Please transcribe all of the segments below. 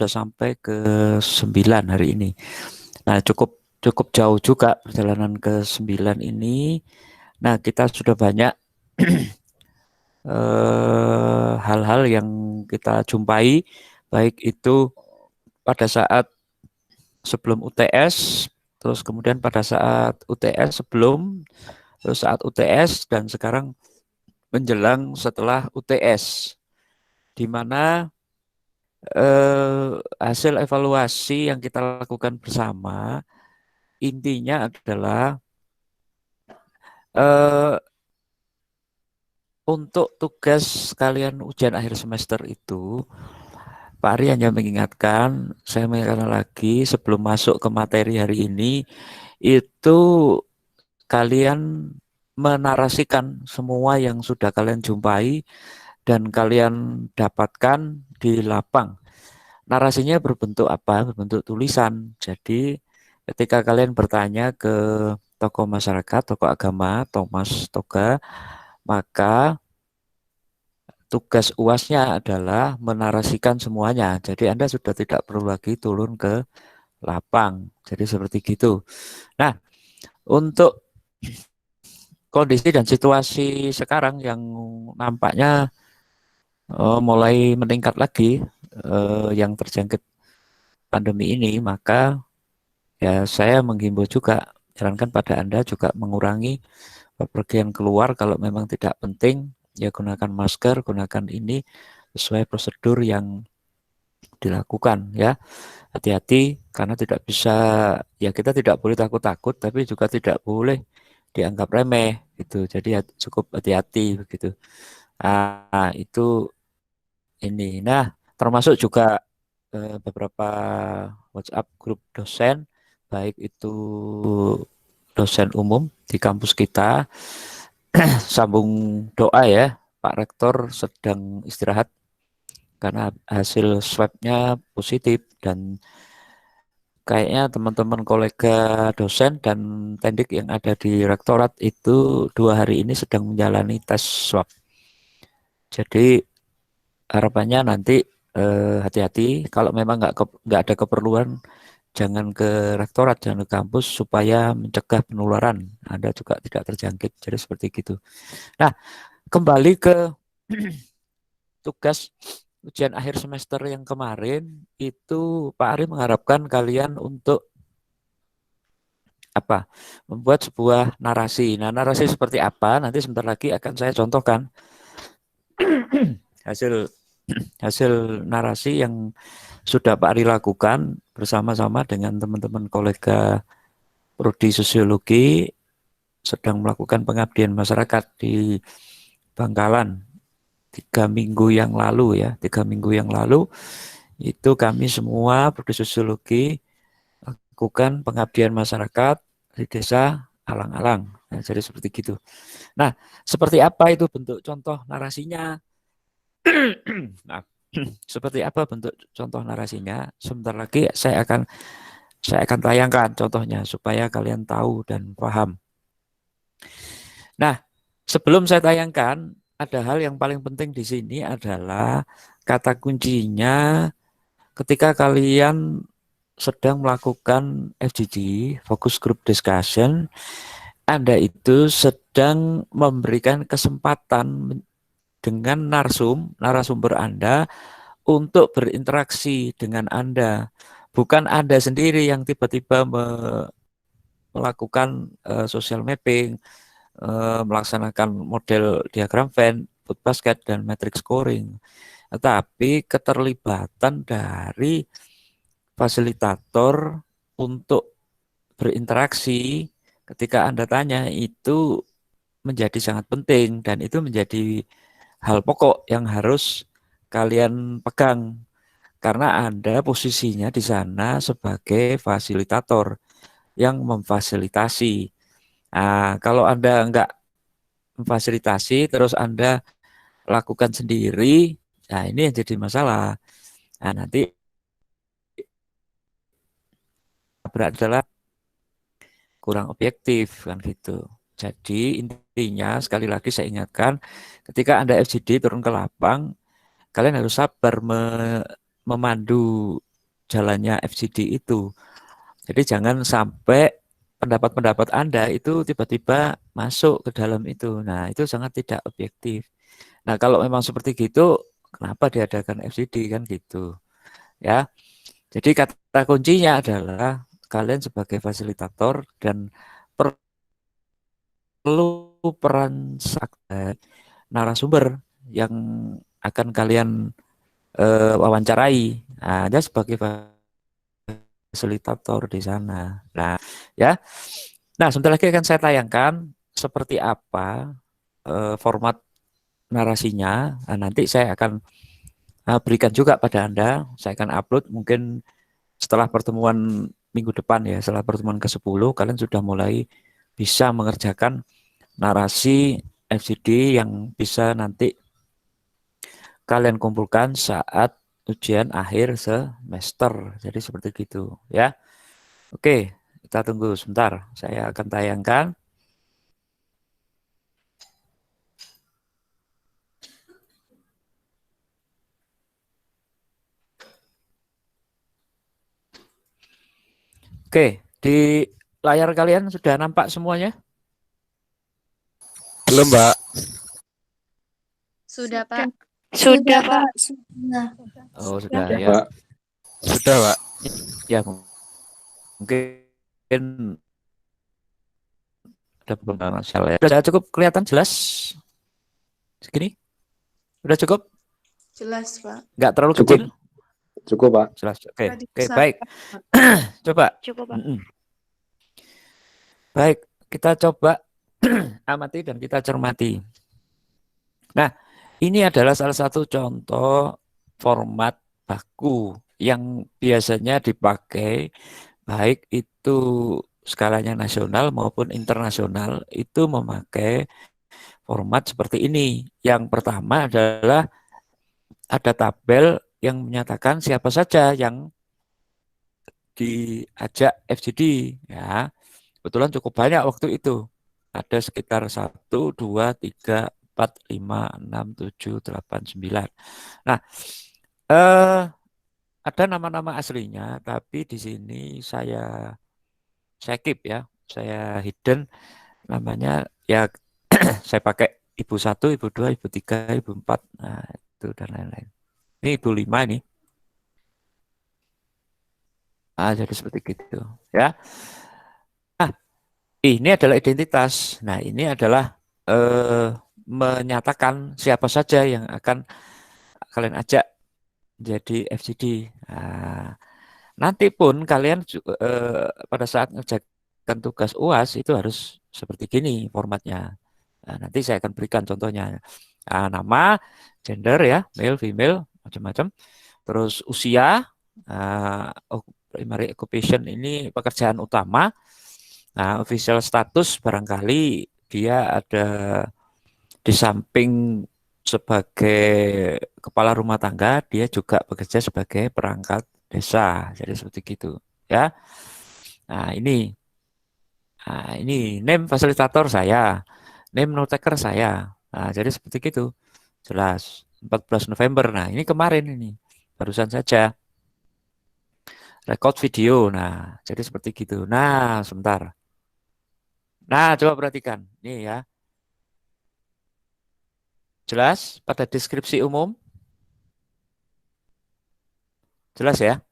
sudah sampai ke 9 hari ini. Nah, cukup jauh juga perjalanan ke 9 ini. Nah, kita sudah banyak hal-hal yang kita jumpai, baik itu pada saat sebelum UTS, terus kemudian pada saat UTS sebelum, terus saat UTS, dan sekarang menjelang setelah UTS, di mana hasil evaluasi yang kita lakukan bersama intinya adalah eh, untuk tugas kalian ujian akhir semester itu, Pak Ari hanya mengingatkan, saya mengingatkan lagi sebelum masuk ke materi hari ini, itu kalian menarasikan semua yang sudah kalian jumpai dan kalian dapatkan di lapang. Narasinya berbentuk apa? Berbentuk tulisan. Jadi ketika kalian bertanya ke tokoh masyarakat, tokoh agama, Thomas Toga, maka tugas UASnya adalah menarasikan semuanya. Jadi Anda sudah tidak perlu lagi turun ke lapang. Jadi seperti gitu. Nah, untuk kondisi dan situasi sekarang yang nampaknya mulai meningkat lagi yang terjangkit pandemi ini, maka ya saya menghimbau juga, sarankan pada Anda juga mengurangi bepergian keluar kalau memang tidak penting, ya gunakan masker, gunakan ini sesuai prosedur yang dilakukan ya. Hati-hati karena tidak bisa, ya kita tidak boleh takut-takut tapi juga tidak boleh dianggap remeh gitu. Jadi cukup hati-hati begitu. Itu ini. Nah, termasuk juga beberapa WhatsApp grup dosen, baik itu dosen umum di kampus kita, sambung doa ya, Pak Rektor sedang istirahat karena hasil swabnya positif, dan kayaknya teman-teman kolega dosen dan tendik yang ada di rektorat itu 2 hari ini sedang menjalani tes swab. Jadi harapannya nanti hati-hati kalau memang nggak ada keperluan, jangan ke rektorat, jangan ke kampus supaya mencegah penularan. Anda juga tidak terjangkit. Jadi seperti gitu. Nah, kembali ke tugas ujian akhir semester yang kemarin itu, Pak Ari mengharapkan kalian untuk apa? Membuat sebuah narasi. Nah, narasi seperti apa? Nanti sebentar lagi akan saya contohkan hasil hasil narasi yang sudah Pak Ari lakukan bersama-sama dengan teman-teman kolega Prodi Sosiologi, sedang melakukan pengabdian masyarakat di Bangkalan 3 minggu yang lalu ya. 3 minggu yang lalu itu kami semua Prodi Sosiologi lakukan pengabdian masyarakat di desa Alang-Alang. Nah, jadi seperti gitu. Nah, seperti apa itu bentuk contoh narasinya? Nah, seperti apa bentuk contoh narasinya? Sebentar lagi saya akan tayangkan contohnya supaya kalian tahu dan paham. Nah, sebelum saya tayangkan, ada hal yang paling penting di sini adalah kata kuncinya ketika kalian sedang melakukan FGD, Focus Group Discussion, Anda itu sedang memberikan kesempatan dengan narasumber Anda untuk berinteraksi dengan Anda. Bukan Anda sendiri yang tiba-tiba melakukan social mapping, melaksanakan model diagram Venn, foot basket, dan matrix scoring. Tetapi keterlibatan dari fasilitator untuk berinteraksi ketika Anda tanya itu menjadi sangat penting, dan itu menjadi hal pokok yang harus kalian pegang karena Anda posisinya di sana sebagai fasilitator yang memfasilitasi. Nah, kalau Anda nggak memfasilitasi terus Anda lakukan sendiri, nah ini yang jadi masalah. Nah, nanti berat adalah kurang objektif kan gitu. Jadi intinya sekali lagi saya ingatkan, ketika Anda FGD turun ke lapang, kalian harus sabar memandu jalannya FGD itu. Jadi jangan sampai pendapat-pendapat Anda itu tiba-tiba masuk ke dalam itu. Nah, itu sangat tidak objektif. Nah, kalau memang seperti gitu, kenapa diadakan FGD kan gitu. Ya. Jadi kata kuncinya adalah kalian sebagai fasilitator dan perlu peran narasumber yang akan kalian wawancarai. Nah, Anda sebagai fasilitator di sana. Nah, ya. Nah, sebentar lagi akan saya tayangkan seperti apa format narasinya. Nah, nanti saya akan berikan juga pada Anda. Saya akan upload mungkin setelah pertemuan minggu depan ya, setelah pertemuan ke-10 kalian sudah mulai bisa mengerjakan narasi FGD yang bisa nanti kalian kumpulkan saat ujian akhir semester. Jadi seperti itu ya. Oke, kita tunggu sebentar. Saya akan tayangkan. Oke, di layar kalian sudah nampak semuanya? Belum, Pak. Sudah, Pak. Sudah, Pak. Sudah. Oh, sudah Ya, ya. Pak. Sudah, Pak. Ya, mungkin ada beberapa masalah ya. Sudah cukup kelihatan jelas? Segini? Sudah cukup? Jelas, Pak. Nggak terlalu Cukup. kecil? Cukup, Pak. Jelas. Oke, Tadi oke, besar. baik. Coba. Cukup, Pak. Baik, kita coba amati dan kita cermati. Nah, ini adalah salah satu contoh format baku yang biasanya dipakai baik itu skalanya nasional maupun internasional itu memakai format seperti ini. Yang pertama adalah ada tabel yang menyatakan siapa saja yang diajak FGD ya. Kebetulan cukup banyak waktu itu. Ada sekitar 1, 2, 3, 4, 5, 6, 7, 8, 9. Nah, ada nama-nama aslinya, tapi di sini saya keep ya. Saya hidden namanya ya saya pakai ibu 1, ibu 2, ibu 3, ibu 4. Nah, itu dan lain-lain. Ini ibu 5 ini. Ah, jadi seperti itu ya. Nah, ini adalah identitas. Nah, ini adalah menyatakan siapa saja yang akan kalian ajak jadi FGD. Nah, nanti pun kalian pada saat ngerjakan tugas UAS itu harus seperti gini formatnya. Nah, nanti saya akan berikan contohnya. Nah, nama, gender ya, male, female, macam-macam. Terus usia, primary occupation ini pekerjaan utama. Nah, official status barangkali dia ada di samping sebagai kepala rumah tangga, dia juga bekerja sebagai perangkat desa. Jadi seperti itu, ya. Nah, ini name fasilitator saya, name note taker saya. Nah, jadi seperti itu. Jelas. 14 November. Nah, ini kemarin ini. Barusan saja. Record video. Nah, jadi seperti gitu. Nah, sebentar. Nah, coba perhatikan. Nih ya. Jelas pada deskripsi umum? Jelas ya?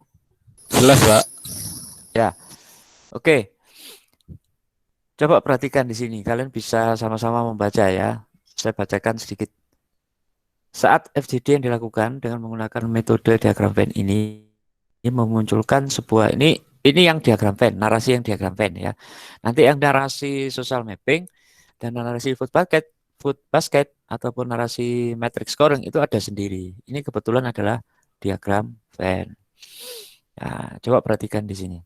Jelas, Pak. Ya. Oke. Coba perhatikan di sini. Kalian bisa sama-sama membaca ya. Saya bacakan sedikit. Saat FGD yang dilakukan dengan menggunakan metode diagram Venn ini memunculkan sebuah ini yang diagram Venn, narasi yang diagram Venn ya. Nanti yang narasi social mapping dan narasi food basket ataupun narasi matrix scoring itu ada sendiri. Ini kebetulan adalah diagram Venn. Nah, coba perhatikan di sini.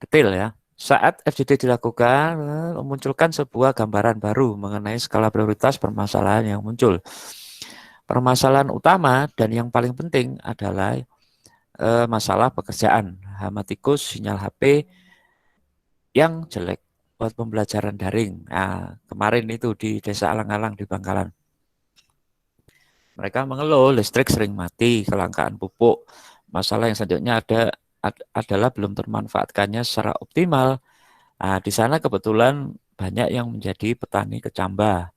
Detail ya. Saat FGD dilakukan, memunculkan sebuah gambaran baru mengenai skala prioritas permasalahan yang muncul. Permasalahan utama dan yang paling penting adalah masalah pekerjaan. Hama tikus, sinyal HP yang jelek buat pembelajaran daring. Nah, kemarin itu di Desa Alang-Alang di Bangkalan. Mereka mengeluh listrik sering mati, kelangkaan pupuk, masalah yang selanjutnya adalah belum termanfaatkannya secara optimal. Nah, di sana kebetulan banyak yang menjadi petani kecambah,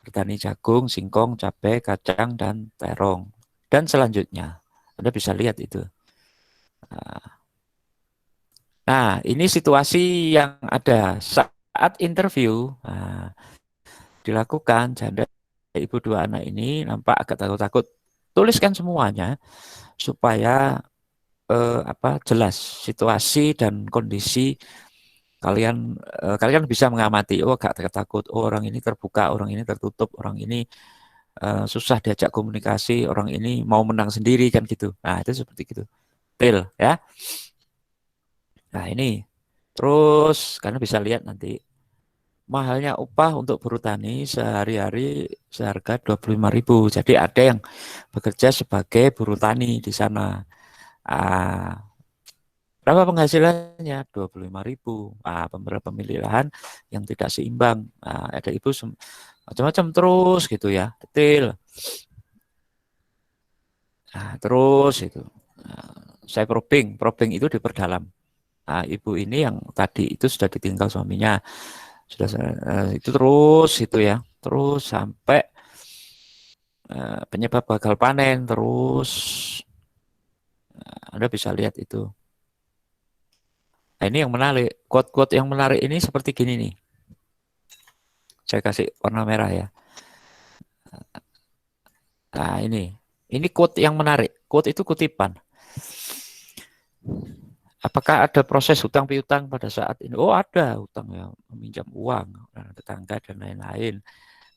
petani jagung, singkong, cabai, kacang, dan terong. Dan selanjutnya, Anda bisa lihat itu. Nah, ini situasi yang ada saat interview. Nah, dilakukan janda ibu dua anak ini nampak agak takut-takut. Tuliskan semuanya supaya jelas situasi dan kondisi kalian kalian bisa mengamati. Oh, agak takut. Oh, orang ini terbuka, orang ini tertutup, orang ini susah diajak komunikasi, orang ini mau menang sendiri kan gitu. Nah, itu seperti gitu. Detail ya. Nah, ini terus kalian bisa lihat nanti mahalnya upah untuk buruh tani sehari-hari seharga 25.000. Jadi ada yang bekerja sebagai buruh tani di sana. Berapa penghasilannya? 25.000. Pemilik lahan yang tidak seimbang. Ada ibu macam-macam terus gitu ya, detail. Terus itu. Saya probing itu diperdalam. Ibu ini yang tadi itu sudah ditinggal suaminya. Sudah itu terus itu ya, terus sampai penyebab gagal panen terus Anda bisa lihat itu. Nah, ini yang menarik, quote-quote yang menarik ini seperti gini nih. Saya kasih warna merah ya. Nah, ini quote yang menarik. Quote itu kutipan. Apakah ada proses hutang piutang pada saat ini? Oh, ada hutang ya, meminjam uang tetangga dan lain-lain,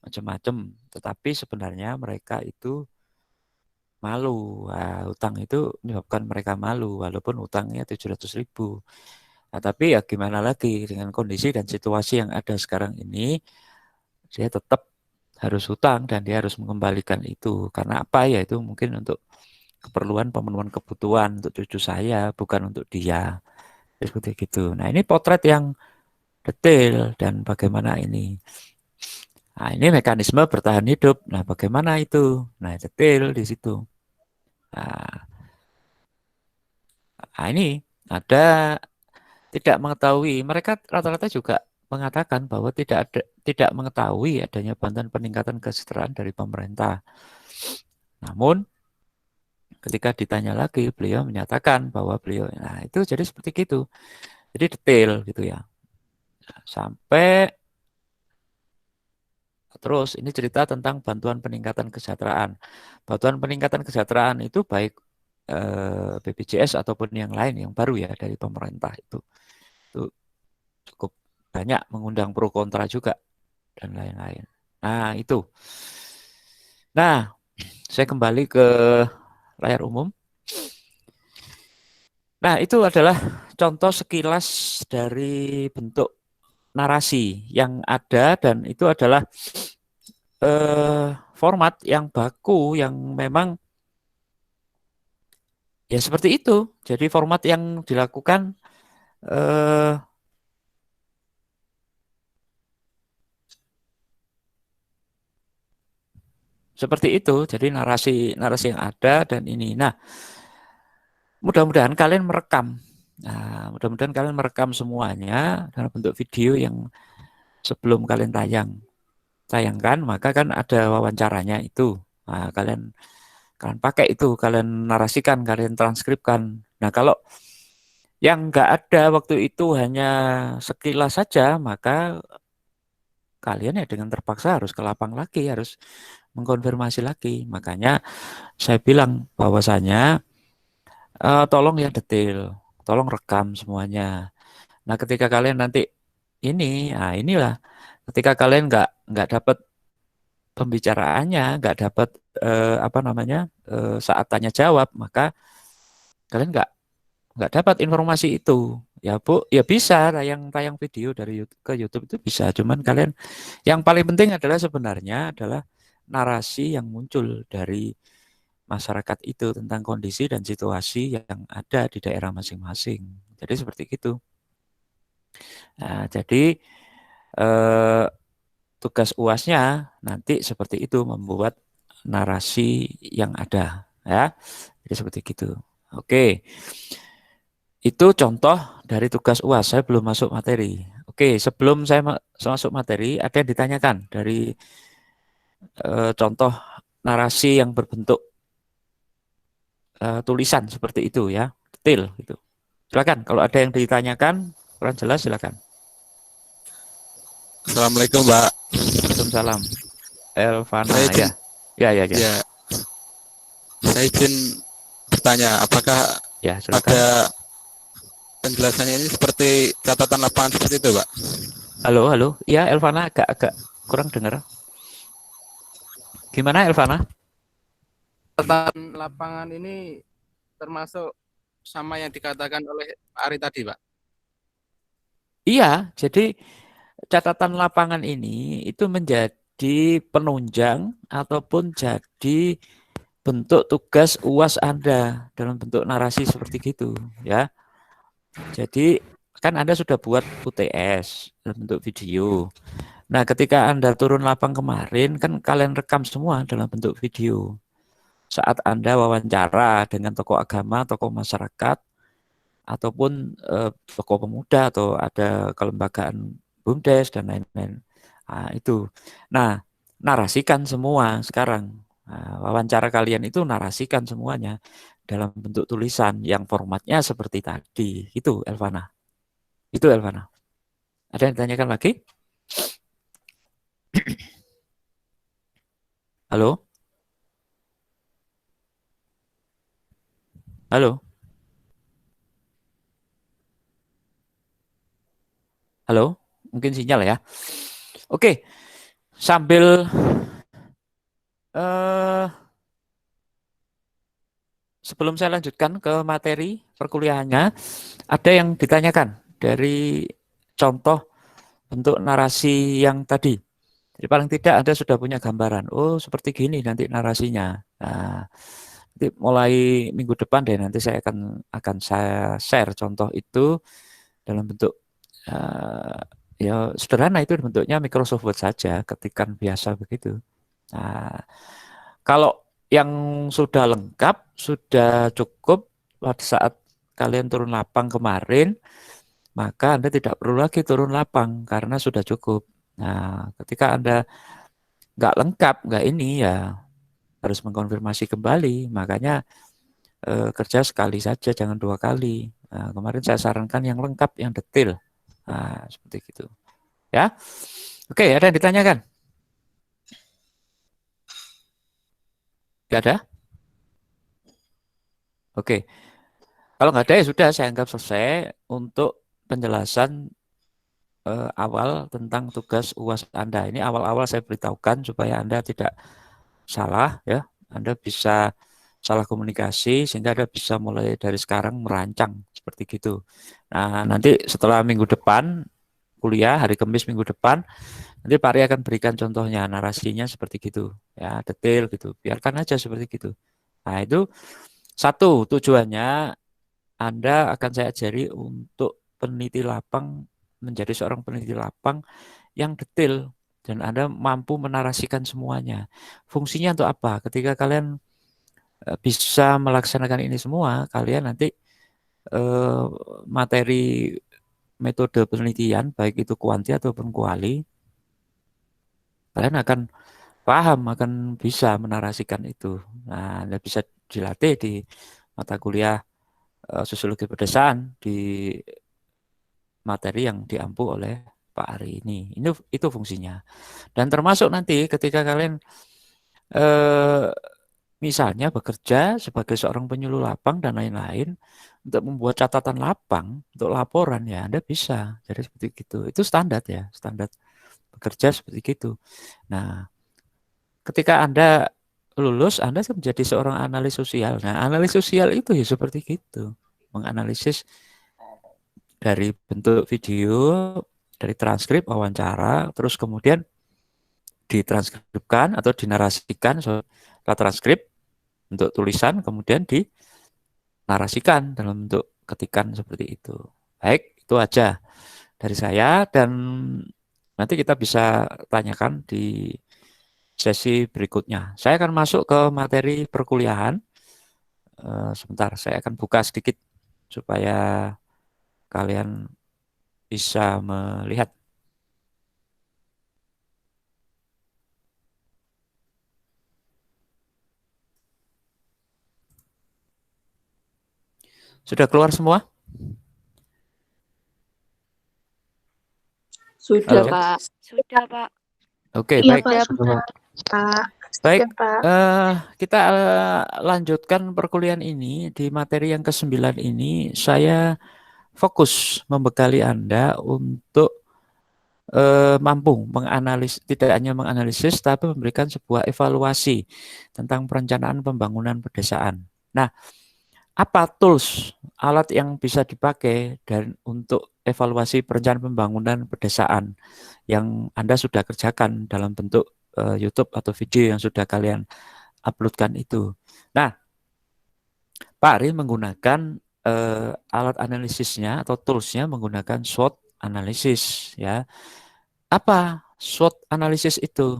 macam-macam. Tetapi sebenarnya mereka itu malu. Hutang itu menyebabkan mereka malu, walaupun hutangnya 700.000. Tapi ya gimana lagi dengan kondisi dan situasi yang ada sekarang ini, dia tetap harus hutang dan dia harus mengembalikan itu. Karena apa ya? Itu mungkin untuk keperluan pemenuhan kebutuhan untuk cucu saya, bukan untuk dia. Seperti gitu. Nah, ini potret yang detail dan bagaimana ini. Nah, ini mekanisme bertahan hidup. Nah, bagaimana itu? Nah, detail di situ. Nah, ini ada tidak mengetahui. Mereka rata-rata juga mengatakan bahwa tidak mengetahui adanya bantuan peningkatan kesejahteraan dari pemerintah. Namun ketika ditanya lagi, beliau menyatakan bahwa nah itu jadi seperti itu. Jadi detail gitu ya. Sampai terus ini cerita tentang bantuan peningkatan kesejahteraan. Bantuan peningkatan kesejahteraan itu baik BPJS ataupun yang lain yang baru ya dari pemerintah itu cukup banyak mengundang pro kontra juga dan lain-lain. Nah, itu. Nah, saya kembali ke layar umum. Nah, itu adalah contoh sekilas dari bentuk narasi yang ada dan itu adalah format yang baku yang memang ya seperti itu. Jadi format yang dilakukan eh, seperti itu. Jadi narasi yang ada dan ini. Nah, mudah-mudahan kalian merekam. Nah, mudah-mudahan kalian merekam semuanya dalam bentuk video yang sebelum kalian tayangkan, maka kan ada wawancaranya itu. Nah, kalian pakai itu, kalian narasikan, kalian transkripkan. Nah, kalau yang nggak ada waktu itu hanya sekilas saja, maka kalian ya dengan terpaksa harus ke lapang lagi, harus mengkonfirmasi lagi. Makanya saya bilang bahwasanya tolong ya detail, tolong rekam semuanya. Nah, ketika kalian nanti inilah ketika kalian nggak dapat pembicaraannya, nggak dapat saat tanya jawab, maka kalian nggak dapat informasi itu. Ya Bu, ya bisa tayang video dari YouTube ke YouTube itu bisa. Cuman kalian yang paling penting adalah sebenarnya adalah narasi yang muncul dari masyarakat itu tentang kondisi dan situasi yang ada di daerah masing-masing. Jadi seperti itu. Nah, jadi eh, tugas UASnya nanti seperti itu membuat narasi yang ada, ya. Jadi seperti gitu. Oke, itu contoh dari tugas UAS. Saya belum masuk materi. Oke, sebelum saya masuk materi, ada yang ditanyakan dari contoh narasi yang berbentuk tulisan seperti itu ya, detail gitu. Silakan, kalau ada yang ditanyakan kurang jelas silakan. Assalamualaikum, Mbak. Waalaikumsalam. Elvana Saya izin, ya. ya, saya izin bertanya, apakah Ya, silakan. ada penjelasannya ini seperti catatan lapangan seperti itu, Pak? Halo. Ya, Elvana agak kurang dengar. Gimana Elvana? Catatan lapangan ini termasuk sama yang dikatakan oleh Pak Ari tadi, Pak? Iya, jadi catatan lapangan ini itu menjadi penunjang ataupun jadi bentuk tugas UAS Anda dalam bentuk narasi seperti gitu ya. Jadi kan Anda sudah buat UTS dalam bentuk video. Nah, ketika Anda turun lapang kemarin kan kalian rekam semua dalam bentuk video. Saat Anda wawancara dengan tokoh agama, tokoh masyarakat, ataupun tokoh pemuda atau ada kelembagaan BUMDes dan lain-lain. Nah, itu. Nah, narasikan semua sekarang. Nah, wawancara kalian itu narasikan semuanya dalam bentuk tulisan yang formatnya seperti tadi. Itu Elvana. Itu Elvana. Ada yang ditanyakan lagi? Halo? Halo? Halo? Mungkin sinyal ya. Oke. Sambil sebelum saya lanjutkan ke materi perkuliahannya, ada yang ditanyakan dari contoh bentuk narasi yang tadi. Jadi paling tidak Anda sudah punya gambaran. Oh, seperti gini nanti narasinya. Nah, nanti mulai minggu depan deh nanti saya akan saya share contoh itu dalam bentuk ya sederhana, itu bentuknya Microsoft Word saja, ketikan biasa begitu. Nah, kalau yang sudah lengkap, sudah cukup pada saat kalian turun lapang kemarin, maka Anda tidak perlu lagi turun lapang karena sudah cukup. Nah, ketika Anda nggak lengkap, nggak ini ya harus mengkonfirmasi kembali. Makanya kerja sekali saja, jangan 2 kali. Nah, kemarin saya sarankan yang lengkap, yang detail. Nah, seperti itu. Ya, oke, ada yang ditanyakan? Gak ada? Oke, kalau nggak ada ya sudah, saya anggap selesai untuk penjelasan awal tentang tugas UAS Anda. Ini awal-awal saya beritahukan supaya Anda tidak salah ya. Anda bisa salah komunikasi sehingga Anda bisa mulai dari sekarang merancang seperti gitu. Nah, nanti setelah minggu depan kuliah hari Kamis minggu depan nanti Pak Ari akan berikan contohnya narasinya seperti gitu ya, detail gitu. Biarkan aja seperti gitu. Nah, itu satu tujuannya Anda akan saya ajari untuk peneliti lapang menjadi seorang peneliti lapang yang detail dan Anda mampu menarasikan semuanya. Fungsinya untuk apa? Ketika kalian bisa melaksanakan ini semua, kalian nanti materi metode penelitian baik itu kuanti ataupun kuali, kalian akan paham, akan bisa menarasikan itu. Nah, Anda bisa dilatih di mata kuliah sosiologi pedesaan di materi yang diampu oleh Pak Ari ini. Itu fungsinya. Dan termasuk nanti ketika kalian misalnya bekerja sebagai seorang penyuluh lapang dan lain-lain untuk membuat catatan lapang untuk laporan ya Anda bisa. Jadi seperti itu. Itu standar ya, standar bekerja seperti itu. Nah, ketika Anda lulus, Anda menjadi seorang analis sosial. Nah, analis sosial itu ya seperti itu. Menganalisis dari bentuk video, dari transkrip wawancara, terus kemudian ditranskripkan atau dinarasikan setelah transkrip untuk tulisan, kemudian dinarasikan dalam bentuk ketikan seperti itu. Baik, itu aja dari saya dan nanti kita bisa tanyakan di sesi berikutnya. Saya akan masuk ke materi perkuliahan. Sebentar, saya akan buka sedikit supaya kalian bisa melihat. Sudah keluar semua? Sudah, Halo? Pak. Sudah, Pak. Oke, Iya, baik. Pak. Sudah, Pak. Baik, Sudah, Pak. kita lanjutkan perkuliahan ini. Di materi yang ke-9 ini, saya fokus membekali Anda untuk mampu menganalisis, tidak hanya menganalisis, tapi memberikan sebuah evaluasi tentang perencanaan pembangunan pedesaan. Nah, apa tools, alat yang bisa dipakai dan untuk evaluasi perencanaan pembangunan pedesaan yang Anda sudah kerjakan dalam bentuk YouTube atau video yang sudah kalian uploadkan itu. Nah, Pak Ari menggunakan alat analisisnya atau toolsnya menggunakan SWOT analisis, ya. Apa SWOT analisis itu?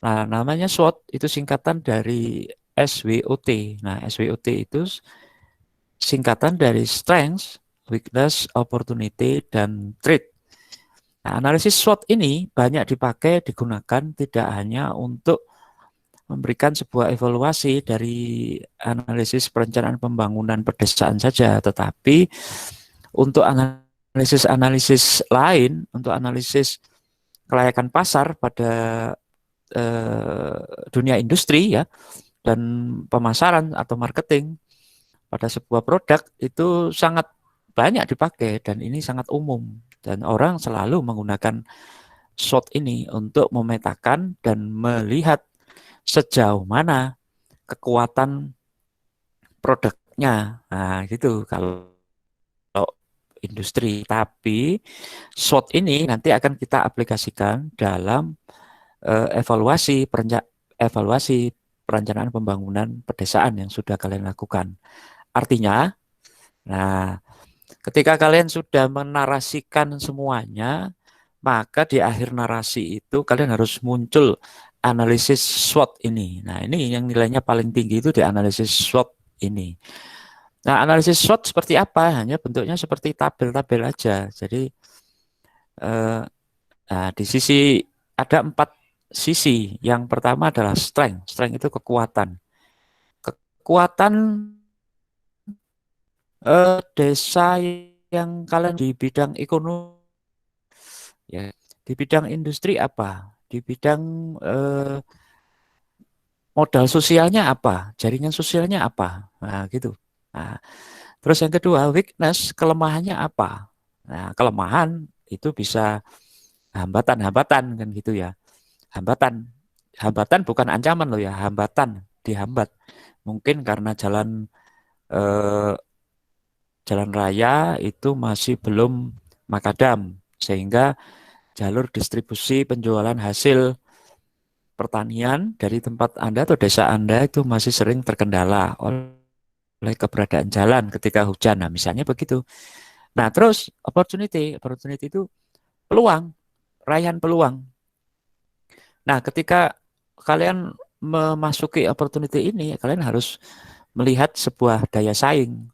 Nah, namanya SWOT itu singkatan dari SWOT. Nah, SWOT itu singkatan dari strength, weakness, opportunity, dan threat. Nah, analisis SWOT ini banyak dipakai, digunakan tidak hanya untuk memberikan sebuah evaluasi dari analisis perencanaan pembangunan pedesaan saja, tetapi untuk analisis-analisis lain, untuk analisis kelayakan pasar pada dunia industri, ya, dan pemasaran atau marketing pada sebuah produk itu sangat banyak dipakai dan ini sangat umum dan orang selalu menggunakan SWOT ini untuk memetakan dan melihat sejauh mana kekuatan produknya. Nah, gitu kalau industri. Tapi SWOT ini nanti akan kita aplikasikan dalam evaluasi perencanaan pembangunan pedesaan yang sudah kalian lakukan. Artinya, nah, ketika kalian sudah menarasikan semuanya, maka di akhir narasi itu kalian harus muncul analisis SWOT ini. Nah, ini yang nilainya paling tinggi itu di analisis SWOT ini. Nah, analisis SWOT seperti apa? Hanya bentuknya seperti tabel-tabel aja. Jadi, nah, di sisi ada 4 sisi. Yang pertama adalah strength. Strength itu kekuatan. Kekuatan desa yang kalian di bidang ekonomi, ya, di bidang industri apa? Di bidang modal sosialnya apa? Jaringan sosialnya apa? Nah, gitu. Nah, terus yang kedua, weakness, kelemahannya apa? Nah, kelemahan itu bisa hambatan-hambatan kan gitu ya. Hambatan. Hambatan bukan ancaman loh ya, hambatan, dihambat. Mungkin karena eh, jalan raya itu masih belum makadam sehingga jalur distribusi penjualan hasil pertanian dari tempat Anda atau desa Anda itu masih sering terkendala oleh keberadaan jalan ketika hujan. Nah, misalnya begitu. Nah, terus opportunity itu peluang, raihan peluang. Nah, ketika kalian memasuki opportunity ini, kalian harus melihat sebuah daya saing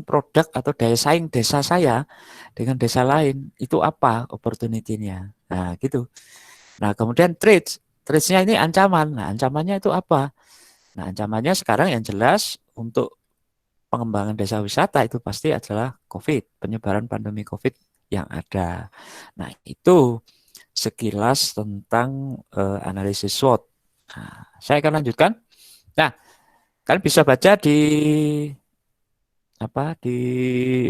produk atau daya saing desa saya dengan desa lain itu apa opportunity-nya. Nah, gitu. Nah, kemudian traits-nya ini ancaman. Nah, ancamannya itu apa? Nah, ancamannya sekarang yang jelas untuk pengembangan desa wisata itu pasti adalah COVID, penyebaran pandemi COVID yang ada. Nah, itu sekilas tentang analisis SWOT. Nah, saya akan lanjutkan. Nah, kalian bisa baca di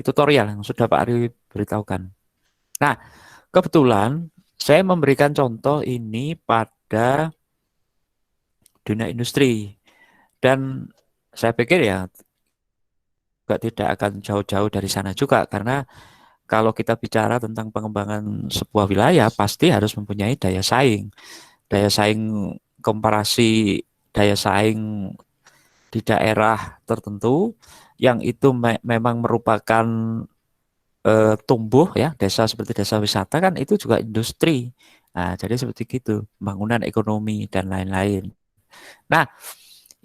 tutorial yang sudah Pak Ari beritahukan. Nah, kebetulan saya memberikan contoh ini pada dunia industri dan saya pikir ya tidak akan jauh-jauh dari sana juga karena kalau kita bicara tentang pengembangan sebuah wilayah pasti harus mempunyai daya saing komparasi daya saing di daerah tertentu yang itu memang merupakan tumbuh ya, desa seperti desa wisata kan itu juga industri. Nah, jadi seperti gitu, pembangunan ekonomi dan lain-lain. Nah,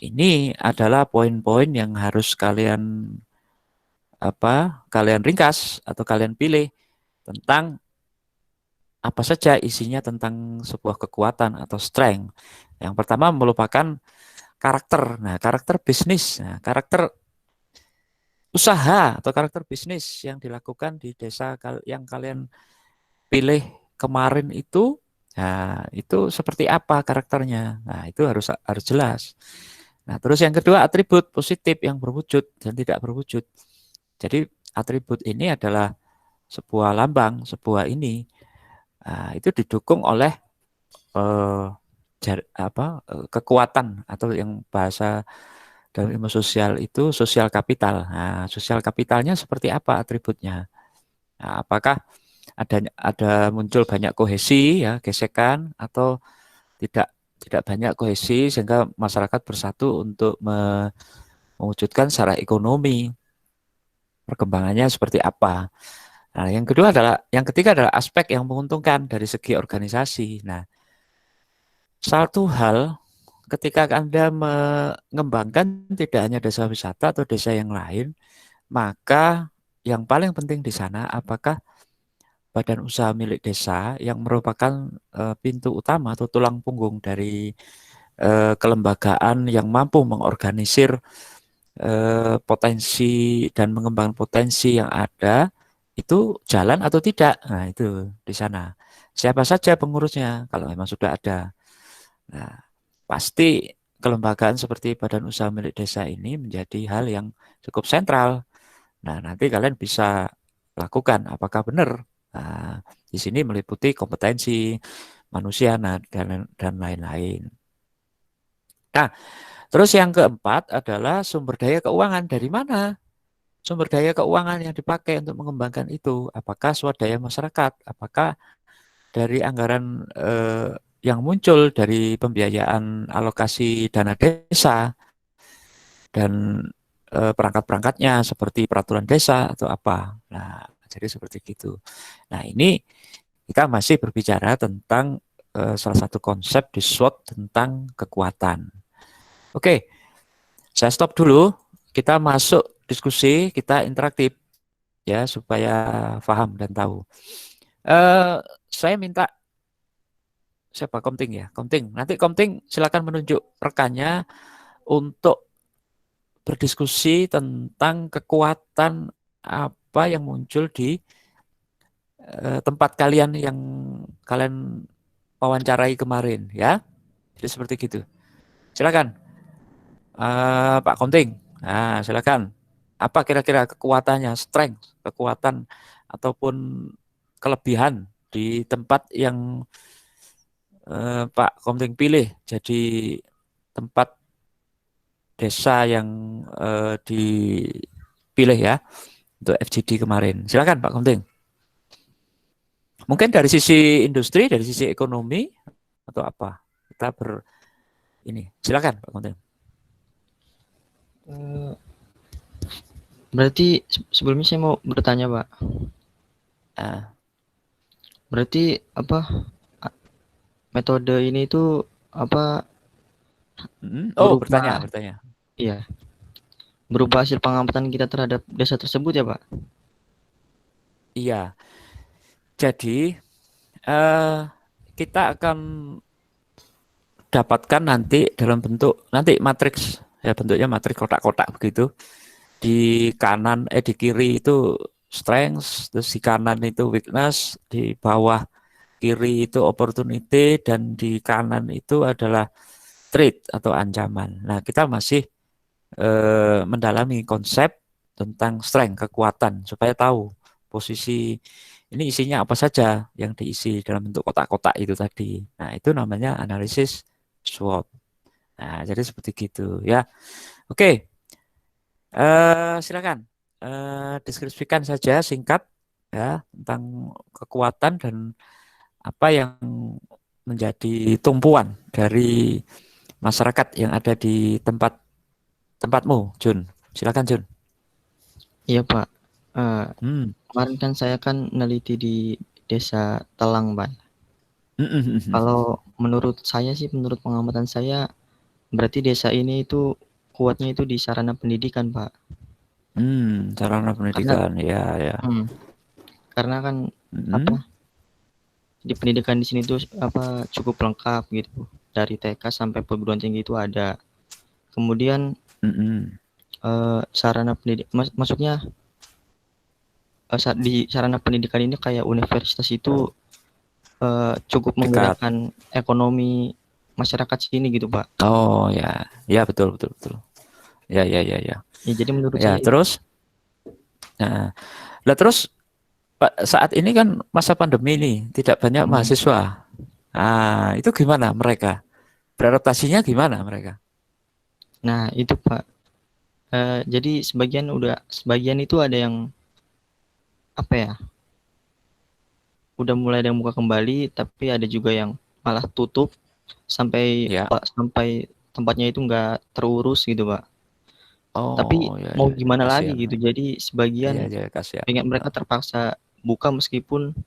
ini adalah poin-poin yang harus kalian ringkas atau kalian pilih tentang apa saja isinya tentang sebuah kekuatan atau strength. Yang pertama merupakan karakter. Nah, karakter bisnis, karakter usaha atau karakter bisnis yang dilakukan di desa yang kalian pilih kemarin itu. Nah, itu seperti apa karakternya? Nah, itu harus jelas. Nah, terus yang kedua atribut positif yang berwujud dan tidak berwujud. Jadi atribut ini adalah sebuah lambang, sebuah ini. Nah, itu didukung oleh kekuatan atau yang bahasa dalam ilmu sosial itu sosial kapital. Nah, sosial kapitalnya seperti apa atributnya? Nah, apakah ada muncul banyak kohesi ya, gesekan atau tidak banyak kohesi sehingga masyarakat bersatu untuk mewujudkan secara ekonomi perkembangannya seperti apa. Nah, yang ketiga adalah aspek yang menguntungkan dari segi organisasi. Nah, satu hal ketika Anda mengembangkan tidak hanya desa wisata atau desa yang lain, maka yang paling penting di sana apakah badan usaha milik desa yang merupakan pintu utama atau tulang punggung dari kelembagaan yang mampu mengorganisir potensi dan mengembangkan potensi yang ada itu jalan atau tidak. Nah, itu di sana. Siapa saja pengurusnya kalau memang sudah ada. Nah, pasti kelembagaan seperti badan usaha milik desa ini menjadi hal yang cukup sentral. Nah, nanti kalian bisa lakukan apakah benar. Nah, di sini meliputi kompetensi manusia dan lain-lain. Nah, terus yang keempat adalah sumber daya keuangan. Dari mana sumber daya keuangan yang dipakai untuk mengembangkan itu? Apakah swadaya masyarakat? Apakah dari anggaran yang muncul dari pembiayaan alokasi dana desa dan perangkat-perangkatnya seperti peraturan desa atau apa? Nah, jadi seperti itu. Nah, ini kita masih berbicara tentang salah satu konsep di SWOT tentang kekuatan. Oke, saya stop dulu. Kita masuk diskusi, kita interaktif ya supaya paham dan tahu. Saya minta siapa Komting ya? Komting. Nanti Komting silakan menunjuk rekannya untuk berdiskusi tentang kekuatan apa yang muncul di tempat kalian yang kalian wawancarai kemarin ya. Jadi seperti gitu. Silakan Pak Komting. Nah, silakan. Apa kira-kira kekuatannya, strength, kekuatan ataupun kelebihan di tempat yang Pak Komting pilih jadi tempat desa yang dipilih ya untuk FGD kemarin. Silakan Pak Komting. Mungkin dari sisi industri, dari sisi ekonomi atau apa? Kita ini. Silakan Pak Komting. Berarti sebelumnya saya mau bertanya, Pak. Berarti apa metode ini itu apa? Bertanya. Iya. Berupa hasil pengamatan kita terhadap desa tersebut ya, Pak? Iya. Jadi kita akan dapatkan nanti dalam bentuk matriks ya, bentuknya matriks kotak-kotak begitu. Di kanan di kiri itu strength, terus di kanan itu weakness, di bawah kiri itu opportunity dan di kanan itu adalah threat atau ancaman. Nah, kita masih mendalami konsep tentang strength, kekuatan supaya tahu posisi ini isinya apa saja yang diisi dalam bentuk kotak-kotak itu tadi. Nah, itu namanya analisis SWOT. Nah, jadi seperti gitu ya. Oke. Silakan deskripsikan saja singkat ya tentang kekuatan dan apa yang menjadi tumpuan dari masyarakat yang ada di tempatmu, Jun. Silakan, Jun. Iya, Pak. Kemarin kan saya neliti di desa Telang, Pak. Kalau menurut pengamatan saya, berarti desa ini itu kuatnya itu di sarana pendidikan, Pak. Sarana pendidikan, ya. Karena kan Mm-mm. apa? Di pendidikan di sini tuh apa cukup lengkap gitu. Dari TK sampai perguruan tinggi itu ada. Kemudian Mm-mm. sarana pendidik maksudnya di sarana pendidikan ini kayak universitas itu cukup Dekat. menggerakkan ekonomi masyarakat sini gitu, Pak. Oh ya, ya betul. Ya. Ya, jadi menurut Ya saya terus, nah, lah terus Pak, saat ini kan masa pandemi nih, tidak banyak mahasiswa. Ah, itu gimana mereka? Beradaptasinya gimana mereka? nah itu Pak. Jadi sebagian itu ada yang apa ya? Udah mulai ada yang buka kembali, tapi ada juga yang malah tutup sampai Ya. sampai tempatnya itu nggak terurus gitu, Pak. Tapi Oh ya, mau gimana lagi kasihan. gitu. Jadi sebagian Ya, kasihan. pengen mereka terpaksa buka meskipun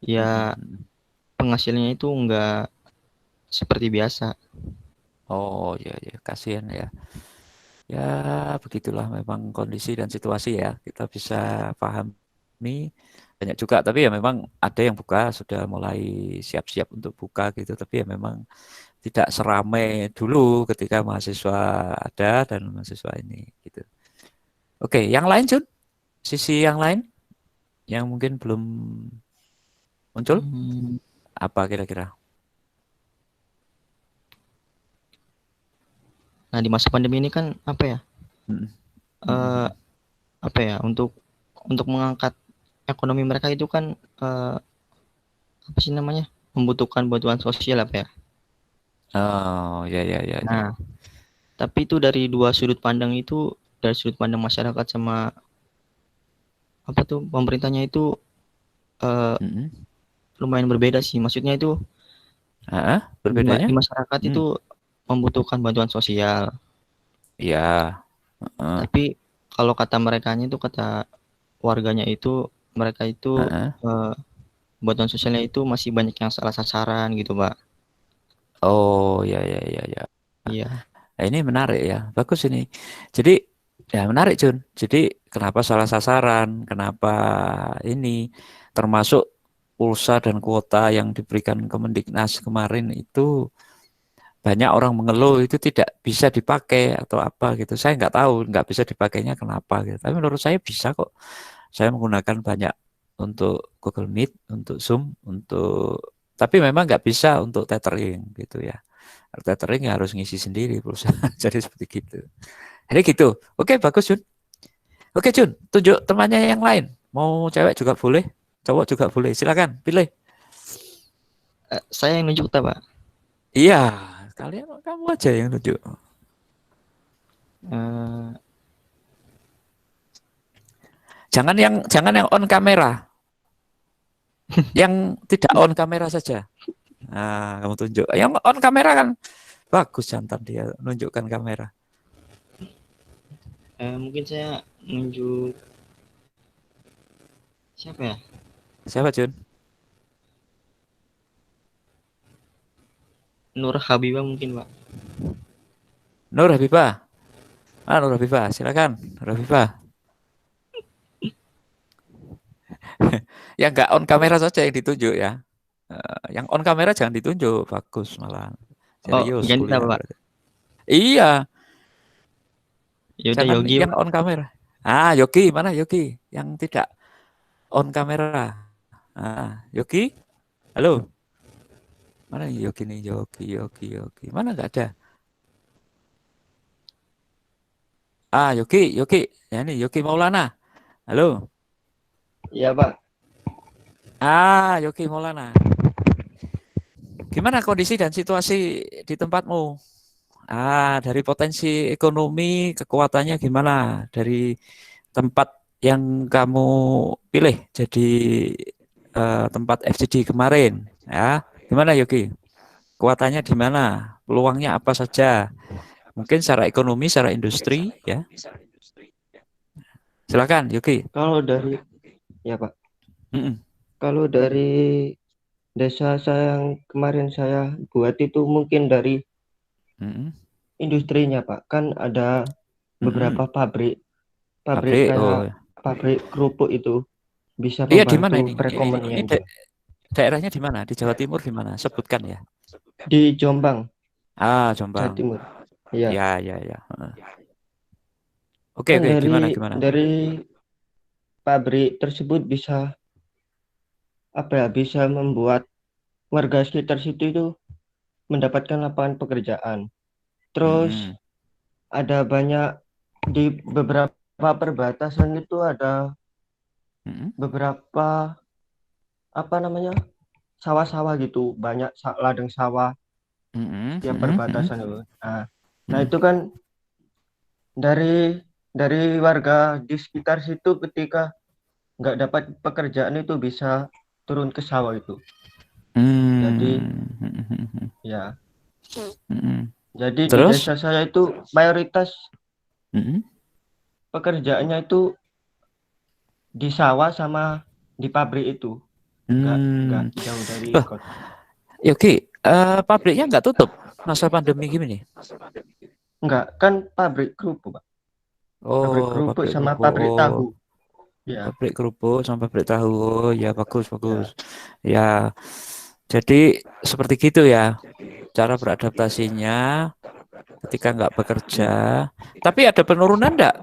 ya penghasilannya itu nggak seperti biasa. Oh ya, kasihan ya. Ya begitulah memang kondisi dan situasi ya. Kita bisa pahami banyak juga. Tapi ya memang ada yang buka sudah mulai siap-siap untuk buka gitu. Tapi ya memang tidak seramai dulu ketika mahasiswa ada dan mahasiswa ini gitu. Oke, yang lain Jun? Sisi yang lain yang mungkin belum muncul apa kira-kira? Nah, di masa pandemi ini kan apa ya? Apa ya? Untuk mengangkat ekonomi mereka itu kan apa sih namanya? Membutuhkan bantuan sosial apa ya? Oh ya. Nah, tapi itu dari dua sudut pandang itu, dari sudut pandang masyarakat sama apa tuh pemerintahnya itu lumayan berbeda sih. Maksudnya itu berbedanya? di masyarakat itu membutuhkan bantuan sosial. Iya. Tapi kalau kata merekanya itu kata warganya itu mereka itu bantuan sosialnya itu masih banyak yang salah sasaran gitu, Pak. Oh ya. Iya. Nah, ini menarik ya, bagus ini. Jadi ya menarik Jun. Jadi kenapa salah sasaran? Kenapa ini termasuk pulsa dan kuota yang diberikan Kemendiknas kemarin itu banyak orang mengeluh itu tidak bisa dipakai atau apa gitu. Saya nggak tahu nggak bisa dipakainya kenapa gitu. Tapi menurut saya bisa kok. Saya menggunakan banyak untuk Google Meet, untuk Zoom, tapi memang nggak bisa untuk tethering gitu ya. Tethering ya harus ngisi sendiri pulsa. Jadi seperti gitu. Jadi gitu. Oke, bagus Jun. Oke Jun, tunjuk temannya yang lain. Mau cewek juga boleh, cowok juga boleh. Silakan pilih. Saya yang nunjuk tak, Pak? Iya, kamu aja yang tunjuk. Jangan yang on kamera. Yang tidak on kamera saja. Nah, kamu tunjuk. Yang on kamera kan bagus jantan dia menunjukkan kamera. Mungkin saya nunjuk siapa ya? Siapa Jun? Nur Habibah mungkin, Pak. Nur Habibah. Nur Habibah, silakan. Nur Habibah. Yang nggak on kamera saja yang ditunjuk ya. Yang on kamera jangan ditunjuk, bagus malah. Serius ganti kuliah. Pak. Iya. Ya udah Jangan Yogi, yang Pak. on kamera. Yogi, mana Yogi? Yang tidak on kamera. Yogi? Halo? Mana Yogi nih? Yogi. Mana nggak ada? Yogi. Ya ini Yogi Maulana. Halo? Iya, Pak. Yogi Maulana. Gimana kondisi dan situasi di tempatmu? Dari potensi ekonomi, kekuatannya gimana? Dari tempat yang kamu pilih jadi tempat FGD kemarin, ya. Gimana Yogi? Kekuatannya di mana? Peluangnya apa saja? Mungkin secara ekonomi, secara industri, ya. Silakan Yogi. Kalau dari, ya Pak, Mm-mm. kalau dari desa saya yang kemarin saya buat itu mungkin dari Mm-mm. industrinya, Pak. Kan ada beberapa pabrik Pabrik, oh. kayak pabrik kerupuk itu bisa Iya, di mana membantu ini? perekonomian Ini itu. daerahnya di mana? Di Jawa Timur di mana? Sebutkan ya. Di Jombang, Ah, Jawa Jombang. Timur. Iya. Ya. Heeh. Oke, Kan gimana? dari pabrik tersebut bisa bisa membuat warga sekitar situ itu mendapatkan lapangan pekerjaan. Terus Mm-mm. ada banyak di beberapa perbatasan itu ada Mm-mm. beberapa sawah-sawah gitu, banyak ladang sawah Mm-mm. tiap Mm-mm. perbatasan itu. Nah Mm-mm. itu kan dari warga di sekitar situ ketika nggak dapat pekerjaan itu bisa turun ke sawah itu. Jadi Mm-mm. ya, Mm-mm. jadi di Terus? desa saya itu mayoritas Mm-mm. pekerjaannya itu di sawah sama di pabrik itu, nggak jauh dari Loh, kota. ya oke. Pabriknya nggak tutup masa pandemi gini? Nggak, kan pabrik kerupuk, Pak. Pabrik Oh, kerupuk pabrik sama kerupuk. pabrik tahu. Ya, Pabrik kerupuk sama pabrik tahu. Oh, ya bagus. ya, Ya, jadi seperti gitu ya cara beradaptasinya ketika nggak bekerja. Tapi ada penurunan enggak?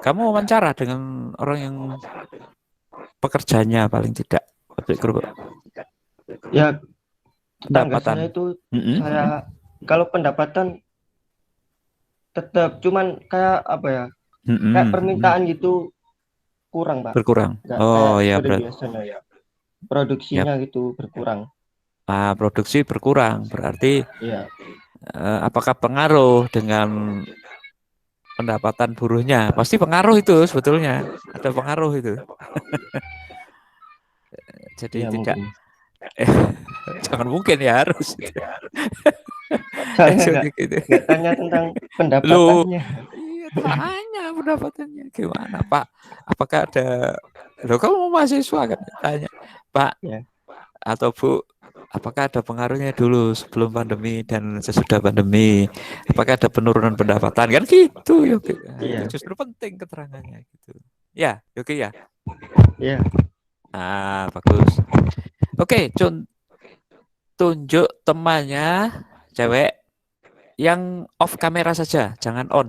Kamu wawancara dengan orang yang pekerjanya paling tidak pabrik kerupuk. ya, tetangga Pendapatan. saya itu Mm-mm. kalau pendapatan tetap cuman kayak Mm-mm. kayak permintaan gitu kurang, Pak. Berkurang. Nggak kayak Oh ya, seperti biasanya ya. ya. Produksinya gitu berkurang. Produksi berkurang. Berarti Iya, apakah pengaruh dengan pendapatan buruhnya? Pasti pengaruh itu sebetulnya. Ada pengaruh itu. Jadi iya tidak mungkin. jangan mungkin ya harus. Soalnya Jadi gitu. nggak tanya tentang Loh, pendapatannya. iya tanya pendapatannya gimana Pak? Apakah ada? Loh kamu mahasiswa kan tanya Pak Ya, atau Bu? Apakah ada pengaruhnya dulu sebelum pandemi dan sesudah pandemi? Apakah ada penurunan pendapatan kan gitu? Yogi. Nah, itu iya, justru penting keterangannya gitu. Ya, Yogi ya. iya. Bagus. Oke, tunjuk temannya cewek yang off kamera saja, jangan on.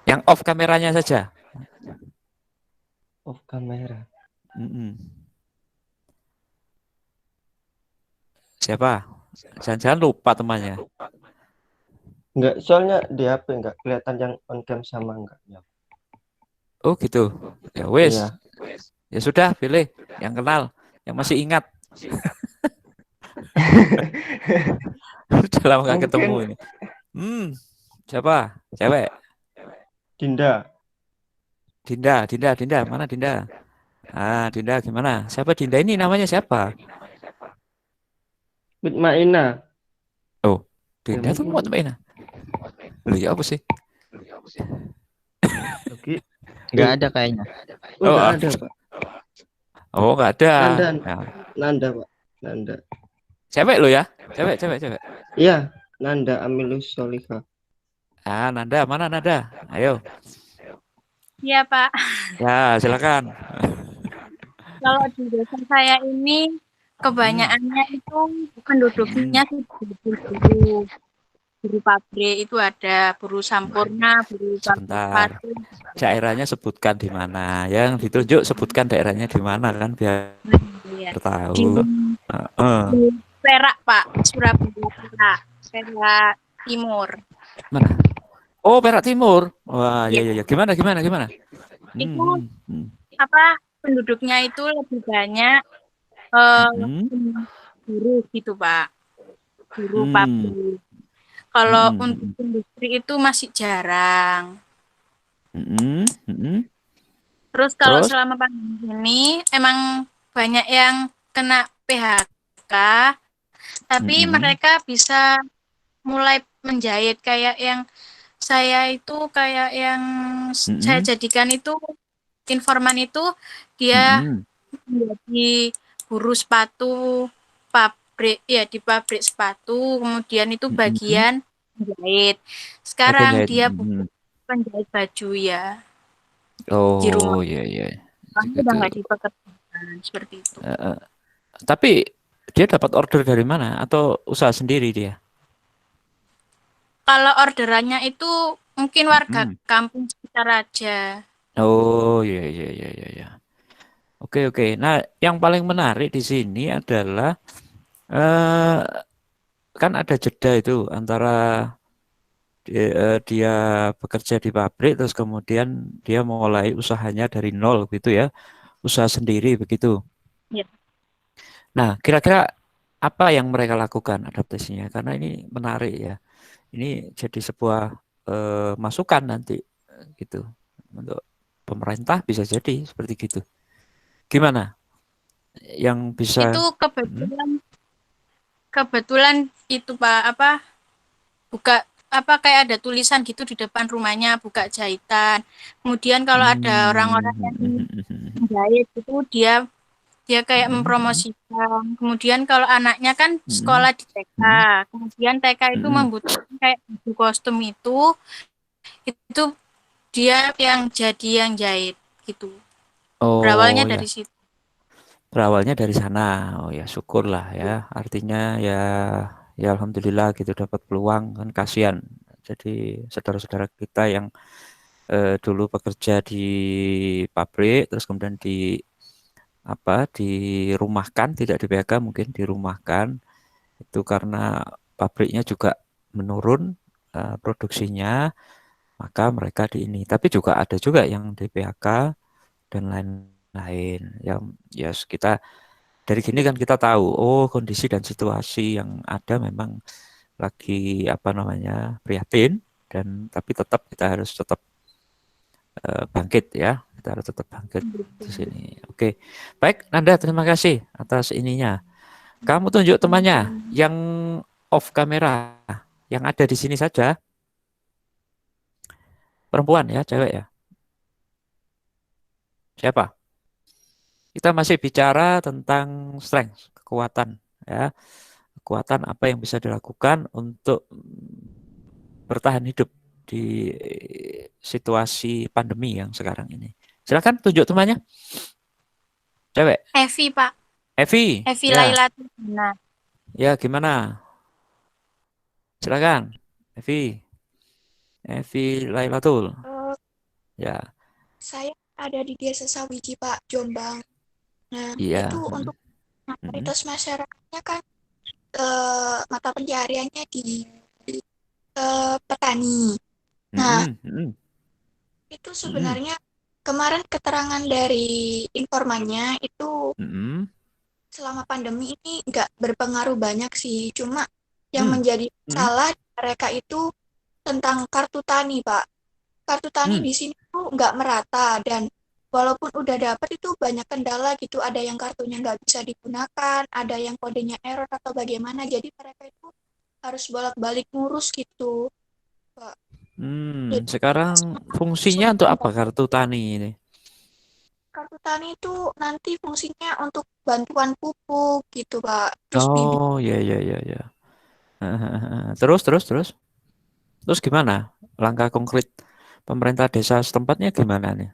Yang off kameranya saja. Off kamera. Mm-mm. Siapa? Jangan-jangan lupa temannya. Enggak, soalnya di HP enggak kelihatan yang on cam sama enggak. Ya. Oh gitu. Ya wes. Iya. Ya sudah, pilih yang kenal, yang masih ingat. Sudah lama nggak ketemu Mungkin ini. Siapa? Cewek. Dinda. Dinda. Mana Dinda? Dinda gimana? Siapa Dinda ini namanya siapa? Mutmainah. Oh, Ya Dinda tuh mau mungkin. temen. Loh ya apa sih? Oke. Nggak ada kayaknya. Oh, enggak ada, Pak. Oh, nggak ada. Nanda. Nanda, Pak. Nanda. Cewek lo ya? Cewek. Iya, Nanda Amilus Solika. Nanda, mana Nanda? Ayo. Iya, Pak. Ya, silakan. Kalau di desa saya ini kebanyakannya itu penduduknya buruh pabrik itu ada buruh sampurna, buruh pabrik Sebentar. sepatu. Daerahnya sebutkan di mana. Yang ditunjuk sebutkan daerahnya di mana kan biar Ya. tahu. Di Perak, Pak. Surabaya, Perak Timur. Mana? Oh, Perak Timur. Wah, Ya. ya. Gimana? Itu penduduknya itu lebih banyak buruh gitu, Pak. Buruh pabrik. Kalau untuk industri itu masih jarang. Terus kalau selama pandemi ini emang banyak yang kena PHK, tapi mereka bisa mulai menjahit kayak yang saya jadikan itu informan itu dia menjadi buruh sepatu di pabrik sepatu, kemudian itu Mm-mm. bagian jahit. Bagian Sekarang jahit. dia Mm-mm. penjahit baju ya di Oh rumah. iya iya. Kamu udah Gitu. nggak dipekerjakan seperti itu. Eh, eh. Tapi dia dapat order dari mana atau usaha sendiri dia? Kalau orderannya itu mungkin warga Mm. kampung sekitar aja. Oh iya iya iya iya. Iya. Oke oke. Nah, yang paling menarik di sini adalah eh, kan ada jeda itu antara dia bekerja di pabrik terus kemudian dia mulai usahanya dari nol gitu ya, usaha sendiri begitu. Ya. Nah, kira-kira apa yang mereka lakukan adaptasinya? Karena ini menarik ya. Ini jadi sebuah masukan nanti gitu untuk pemerintah bisa jadi seperti gitu. Gimana? Yang bisa Itu kebetulan itu Pak apa buka apa kayak ada tulisan gitu di depan rumahnya buka jahitan. Kemudian kalau ada orang-orang yang menjahit itu dia kayak mempromosikan. Kemudian kalau anaknya kan sekolah di TK. Kemudian TK itu membutuhkan kayak baju kostum itu dia yang jadi yang jahit gitu. Berawalnya Oh ya, dari situ. berawalnya dari sana. Oh ya, syukurlah ya. Artinya ya, ya alhamdulillah gitu dapat peluang kan kasihan. Jadi saudara-saudara kita yang dulu bekerja di pabrik, terus kemudian dirumahkan, tidak di PHK mungkin dirumahkan itu karena pabriknya juga menurun produksinya, maka mereka di ini. Tapi juga ada juga yang di PHK dan lain-lain. Ya kita dari sini kan kita tahu, oh kondisi dan situasi yang ada memang lagi apa namanya prihatin dan tapi tetap kita harus tetap bangkit ya, kita harus tetap bangkit di sini. Oke, baik Nanda, terima kasih atas ininya. Kamu tunjuk temannya yang off kamera, yang ada di sini saja, perempuan ya, cewek ya. Siapa? Kita masih bicara tentang strength, kekuatan ya. Kekuatan apa yang bisa dilakukan untuk bertahan hidup di situasi pandemi yang sekarang ini. Silakan tunjuk temannya. Cewek. Evi Pak. Evi. Evi Ya. Laila Tuna. Ya, gimana? Silakan. Evi. Evi Lailatul. Ya. Saya ada di Desa Sawiji, Pak, Jombang. Nah, Iya. itu untuk mayoritas masyarakatnya kan mata pencahariannya di petani. Nah, itu sebenarnya kemarin keterangan dari informannya itu selama pandemi ini nggak berpengaruh banyak sih. Cuma yang menjadi masalah mereka itu tentang kartu tani, Pak. Kartu tani di sini tuh nggak merata dan walaupun udah dapat itu banyak kendala gitu. Ada yang kartunya nggak bisa digunakan, ada yang kodenya error atau bagaimana. Jadi mereka itu harus bolak-balik ngurus gitu, Pak. Jadi, Sekarang fungsinya untuk apa kartu tani ini? kartu tani itu nanti fungsinya untuk bantuan pupuk gitu, Pak. Terus bibit. Oh, ya ya ya ya. Terus gimana? Langkah konkret pemerintah desa setempatnya gimana nih?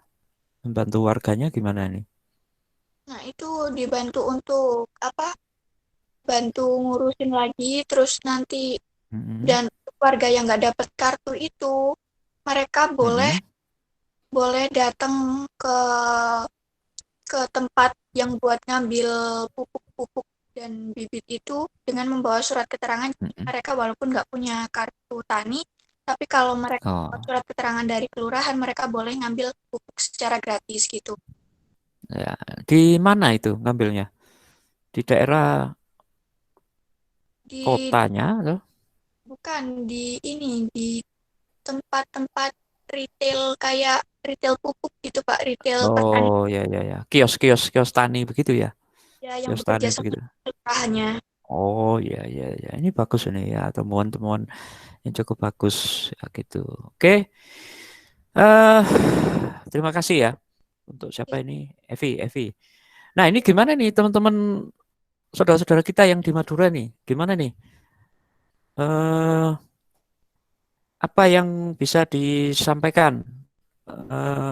Membantu warganya gimana nih? Nah, itu dibantu untuk apa? Bantu ngurusin lagi, terus nanti dan warga yang nggak dapat kartu itu mereka boleh datang ke tempat yang buat ngambil pupuk-pupuk dan bibit itu dengan membawa surat keterangan. Mereka walaupun nggak punya kartu tani, tapi kalau mereka bawa surat keterangan dari kelurahan, mereka boleh ngambil pupuk secara gratis gitu. Ya, di mana itu ngambilnya? Di daerah Di kotanya atau? bukan di ini di tempat-tempat retail kayak retail pupuk gitu Pak, retail petani Oh ya ya ya, kios tani begitu ya, ya yang kios tani bekerja sama begitu. kelurahannya. Oh ya ya ya, ini bagus ini ya, temuan-temuan yang cukup bagus ya gitu. Oke, terima kasih ya untuk siapa ini Evi. Nah ini gimana nih teman-teman saudara-saudara kita yang di Madura nih, gimana nih? Apa yang bisa disampaikan?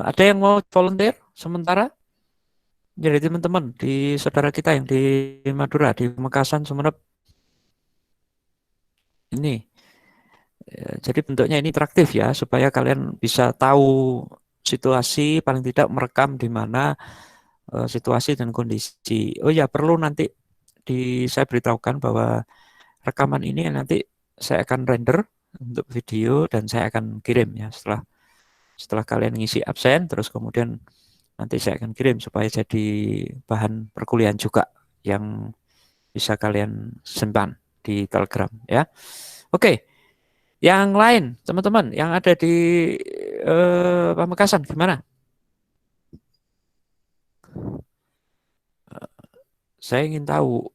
Ada yang mau volunteer sementara? Jadi teman-teman di saudara kita yang di Madura, di Pamekasan, Sumeneb ini. Jadi bentuknya ini interaktif ya, supaya kalian bisa tahu situasi, paling tidak merekam di mana situasi dan kondisi. Oh ya, perlu nanti saya beritahukan bahwa rekaman ini nanti saya akan render untuk video dan saya akan kirim ya setelah kalian ngisi absen, terus kemudian nanti saya akan kirim supaya jadi bahan perkuliahan juga yang bisa kalian simpan di Telegram ya. Oke, yang lain teman-teman yang ada di Pamekasan gimana? Saya ingin tahu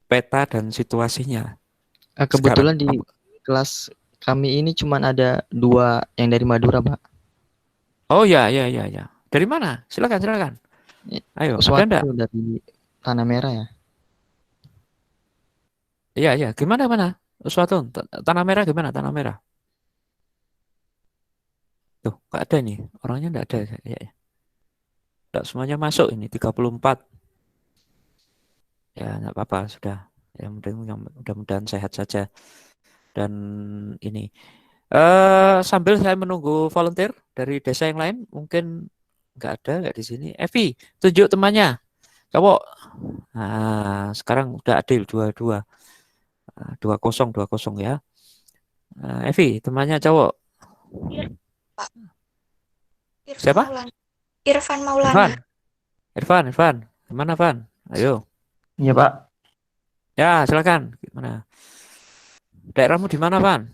peta dan situasinya. Kebetulan sekarang. di kelas kami ini cuma ada 2 yang dari Madura, Pak. Oh ya, ya, ya, ya. Dari mana? Silakan. Ayo, ada Suatu enggak? dari Tanah Merah ya. Iya, iya. Gimana, mana? Suatu Tanah Merah gimana? Tanah Merah. Tuh, nggak ada nih. Orangnya enggak ada. Ya, ya. Enggak semuanya masuk ini 34. Ya, enggak apa-apa, sudah. Yang mudah-mudahan sehat saja. Dan ini sambil saya menunggu volunteer dari desa yang lain, mungkin enggak di sini. Evi, tunjuk temannya. Cowok. Nah, sekarang udah adil 2-2. 2-0 ya. Evi, temannya cowok. Pak. Siapa? Irfan Maulana. Irfan. Gimana, Van? Ayo. Iya, Pak. Ya, silakan. Gimana? Daerahmu di mana, Van?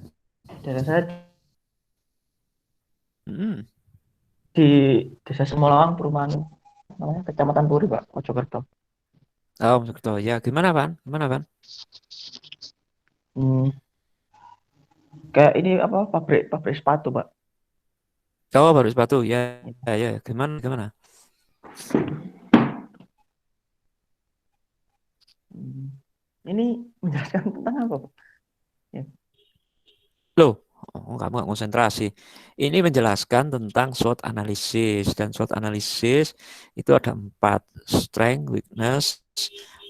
Daerah saya Hmm. di Desa Semolawang, perumahan namanya Kecamatan Puri, Pak, Mojokerto. Oh, Mojokerto. Ya, gimana, Van? Hmm, kayak ini apa pabrik sepatu, Pak. Oh, baru sepatu. Ya, ya. Gimana? Ini menjelaskan tentang apa, Pak? Ya. Loh, kamu nggak konsentrasi. Ini menjelaskan tentang SWOT analisis. Dan SWOT analisis itu ada 4. Strength, weakness,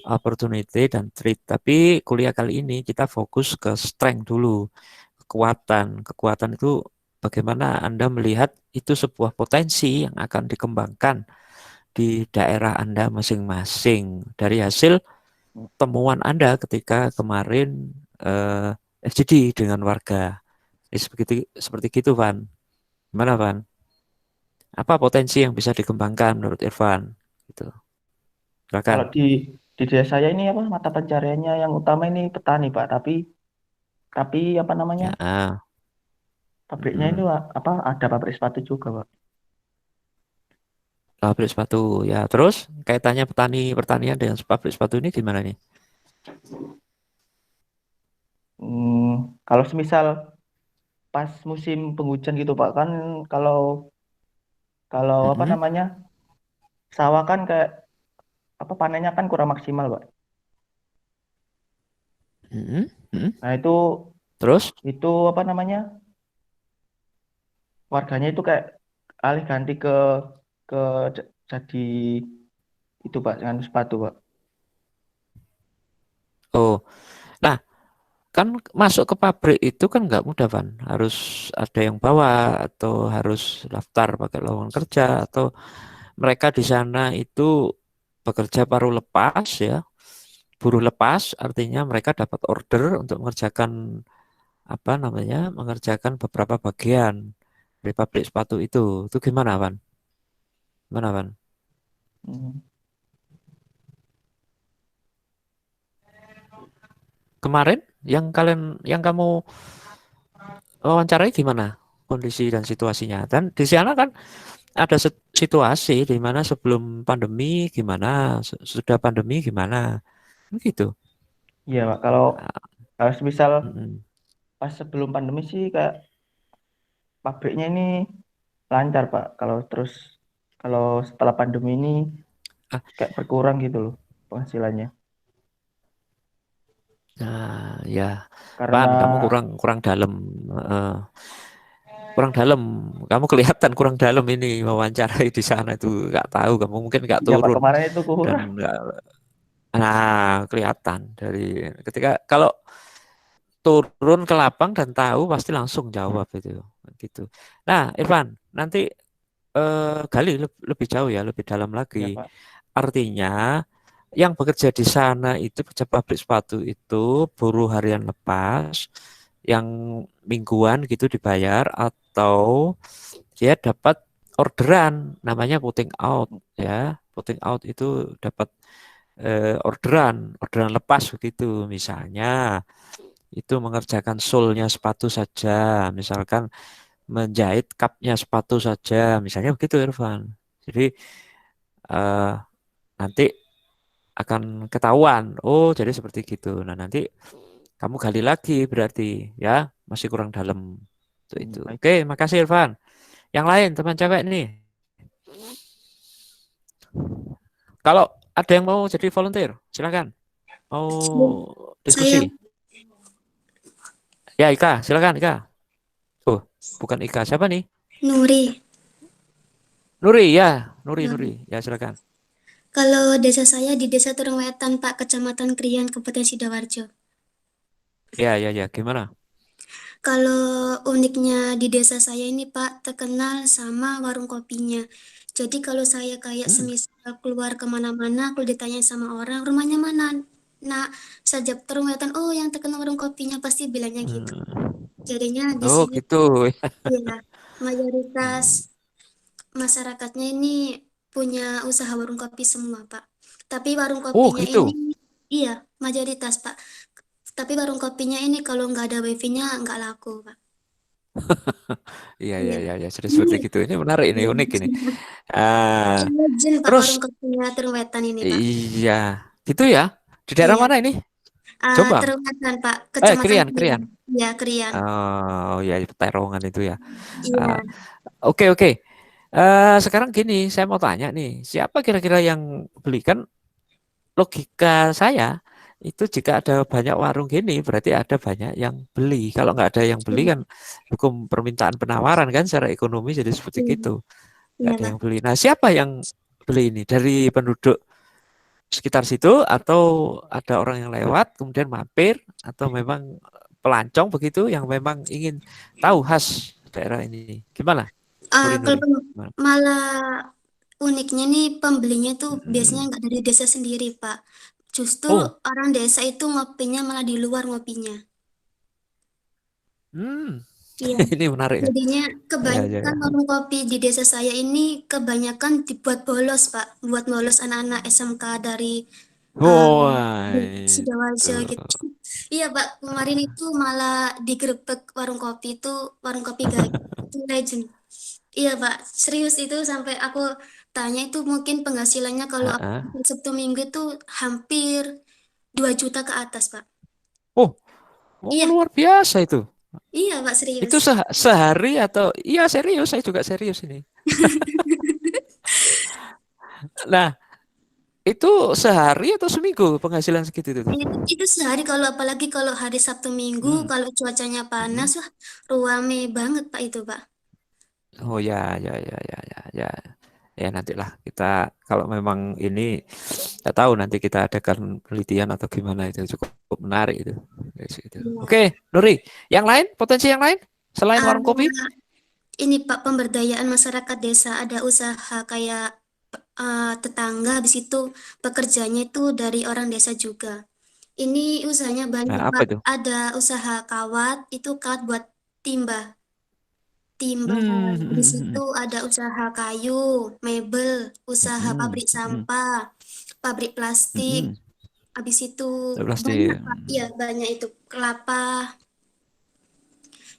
opportunity, dan threat. Tapi kuliah kali ini kita fokus ke strength dulu. Kekuatan itu bagaimana Anda melihat itu sebuah potensi yang akan dikembangkan di daerah Anda masing-masing dari hasil temuan Anda ketika kemarin FGD dengan warga. Seperti gitu, Van. Gimana, Van? Apa potensi yang bisa dikembangkan menurut Irfan? Gitu. Kalau Silakan. di desa saya ini apa mata pencariannya yang utama ini petani, Pak. Tapi apa namanya? Ya. Pabriknya itu apa ada pabrik sepatu juga, Pak. Pabrik sepatu. Ya, terus kaitannya pertanian dengan pabrik sepatu ini gimana nih? Kalau semisal pas musim penghujan gitu, Pak, kan kalau apa namanya? Sawah kan kayak apa panennya kan kurang maksimal, Pak. Nah, Terus? itu apa namanya? Warganya itu kayak alih ganti ke jadi itu, Pak, dengan sepatu, Pak. Oh, nah kan masuk ke pabrik itu kan nggak mudah, Van. Harus ada yang bawa atau harus daftar pakai lowongan kerja atau mereka di sana itu bekerja paruh lepas ya. Buruh lepas artinya mereka dapat order untuk mengerjakan beberapa bagian dari pabrik sepatu itu. Itu gimana, Van? Hmm. Kemarin yang kamu wawancarai gimana kondisi dan situasinya? Dan di sana kan ada situasi di mana sebelum pandemi gimana, sudah pandemi gimana, begitu. Iya, Pak. Kalau misal Mm-mm. pas sebelum pandemi sih kayak pabriknya ini lancar, Pak. Kalau setelah pandemi ini Ah, kayak berkurang gitu loh penghasilannya. Nah, ya, Karena Pan, kamu kurang dalam. Kurang dalam. Kamu kelihatan kurang dalam ini wawancarai di sana itu. Nggak tahu, kamu mungkin nggak ya Pak turun. kemarin itu Dan kurang. kelihatan dari ketika kalau turun ke lapang dan tahu pasti langsung jawab itu. Gitu. Nah, Irfan, nanti gali lebih jauh ya, lebih dalam lagi. Ya Pak. Artinya yang bekerja di sana itu kerja pabrik sepatu itu buruh harian lepas yang mingguan gitu dibayar atau dia dapat orderan namanya putting out ya. Putting out itu dapat orderan lepas begitu. Misalnya itu mengerjakan sole-nya sepatu saja, misalkan menjahit kapnya sepatu saja, misalnya begitu Irfan. Jadi eh, nanti akan ketahuan. Oh, jadi seperti gitu. Nah, nanti kamu gali lagi berarti ya, masih kurang dalam untuk itu. Baik. Oke, makasih Irfan. Yang lain teman cewek nih. Kalau ada yang mau jadi volunteer, silakan. Mau Saya diskusi? Ya, Ika, silakan Ika. Oh, bukan Ika, siapa nih? Nuri. Nuri ya, Ya. Nuri. Ya, silakan. Kalau desa saya di Desa Turungwetan, Pak, Kecamatan Krian, Kabupaten Sidoarjo. Ya, gimana? Kalau uniknya di desa saya ini, Pak, terkenal sama warung kopinya. Jadi kalau saya kayak semisal keluar kemana-mana, kalau ditanya sama orang, rumahnya mana? Nah, sejak Turungwetan, oh yang terkenal warung kopinya pasti bilangnya gitu. Jadinya di Oh, sini, gitu. ya, mayoritas masyarakatnya ini punya usaha warung kopi semua, Pak. Tapi warung Oh, kopinya gitu. ini, iya, mayoritas, Pak. Tapi warung kopinya ini kalau nggak ada wifi-nya nggak laku, Pak. Iya, Iya. sudah Ini, seperti gitu. Ini menarik, ini unik ini. Ah, legend, Pak, terus warung kopinya Terwetan ini, Pak. iya, gitu ya. Di daerah Iya, mana ini? Jombang. Terwetan, Pak. Kecamatan Krian. Krian. Iya, Krian. Oh, ya, Peterongan itu ya. Ah, Iya. oke. Sekarang gini, saya mau tanya nih, siapa kira-kira yang belikan? Logika saya itu jika ada banyak warung gini, berarti ada banyak yang beli. Kalau nggak ada yang beli kan hukum permintaan penawaran kan secara ekonomi jadi seperti Iya, itu. Nggak iya, ada Pak. yang beli. Nah, siapa yang beli ini? Dari penduduk sekitar situ atau ada orang yang lewat kemudian mampir atau memang pelancong begitu yang memang ingin tahu khas daerah ini. Gimana? Nuri. Kalau Gimana? malah uniknya nih pembelinya tuh biasanya Hmm. nggak dari desa sendiri, Pak. Justru Oh, orang desa itu ngopinya malah di luar ngopinya. Iya. ini menarik ya. Jadinya kebanyakan Ya. warung kopi di desa saya ini kebanyakan dibuat bolos, Pak. Buat bolos anak-anak SMK dari eh, Wah, di itu. Sidoarjo gitu. Iya, Pak. Kemarin itu malah digerebek warung kopi itu, warung kopi Gayo. Itu legend. Iya, Pak. Serius itu sampai aku tanya itu mungkin penghasilannya kalau aku Ah. Sabtu Minggu itu hampir 2 juta ke atas, Pak. Oh, Iya, luar biasa itu. iya, Pak, Itu serius. sehari atau iya serius, saya juga serius ini. Nah, itu sehari atau seminggu penghasilan segitu itu? Itu sehari kalau apalagi kalau hari Sabtu Minggu Hmm. kalau cuacanya panas Hmm. wah ruame banget Pak itu Pak. Oh ya. Ya nantilah kita kalau memang ini nggak tahu nanti kita adakan penelitian atau gimana itu cukup menarik itu. Dari situ. Iya. Oke, Nuri, yang lain potensi yang lain selain Ah, warung kopi? ini Pak pemberdayaan masyarakat desa ada usaha kayak tetangga habis itu pekerjanya itu dari orang desa juga. Ini usahanya banyak Nah, apa Pak. itu? Ada usaha kawat itu kawat buat timba. Timba. Di situ Hmm. ada usaha kayu, mebel, usaha Hmm. pabrik Hmm. sampah, pabrik plastik. Hmm. Habis itu banyak Plastik. Pak. Iya, banyak itu kelapa.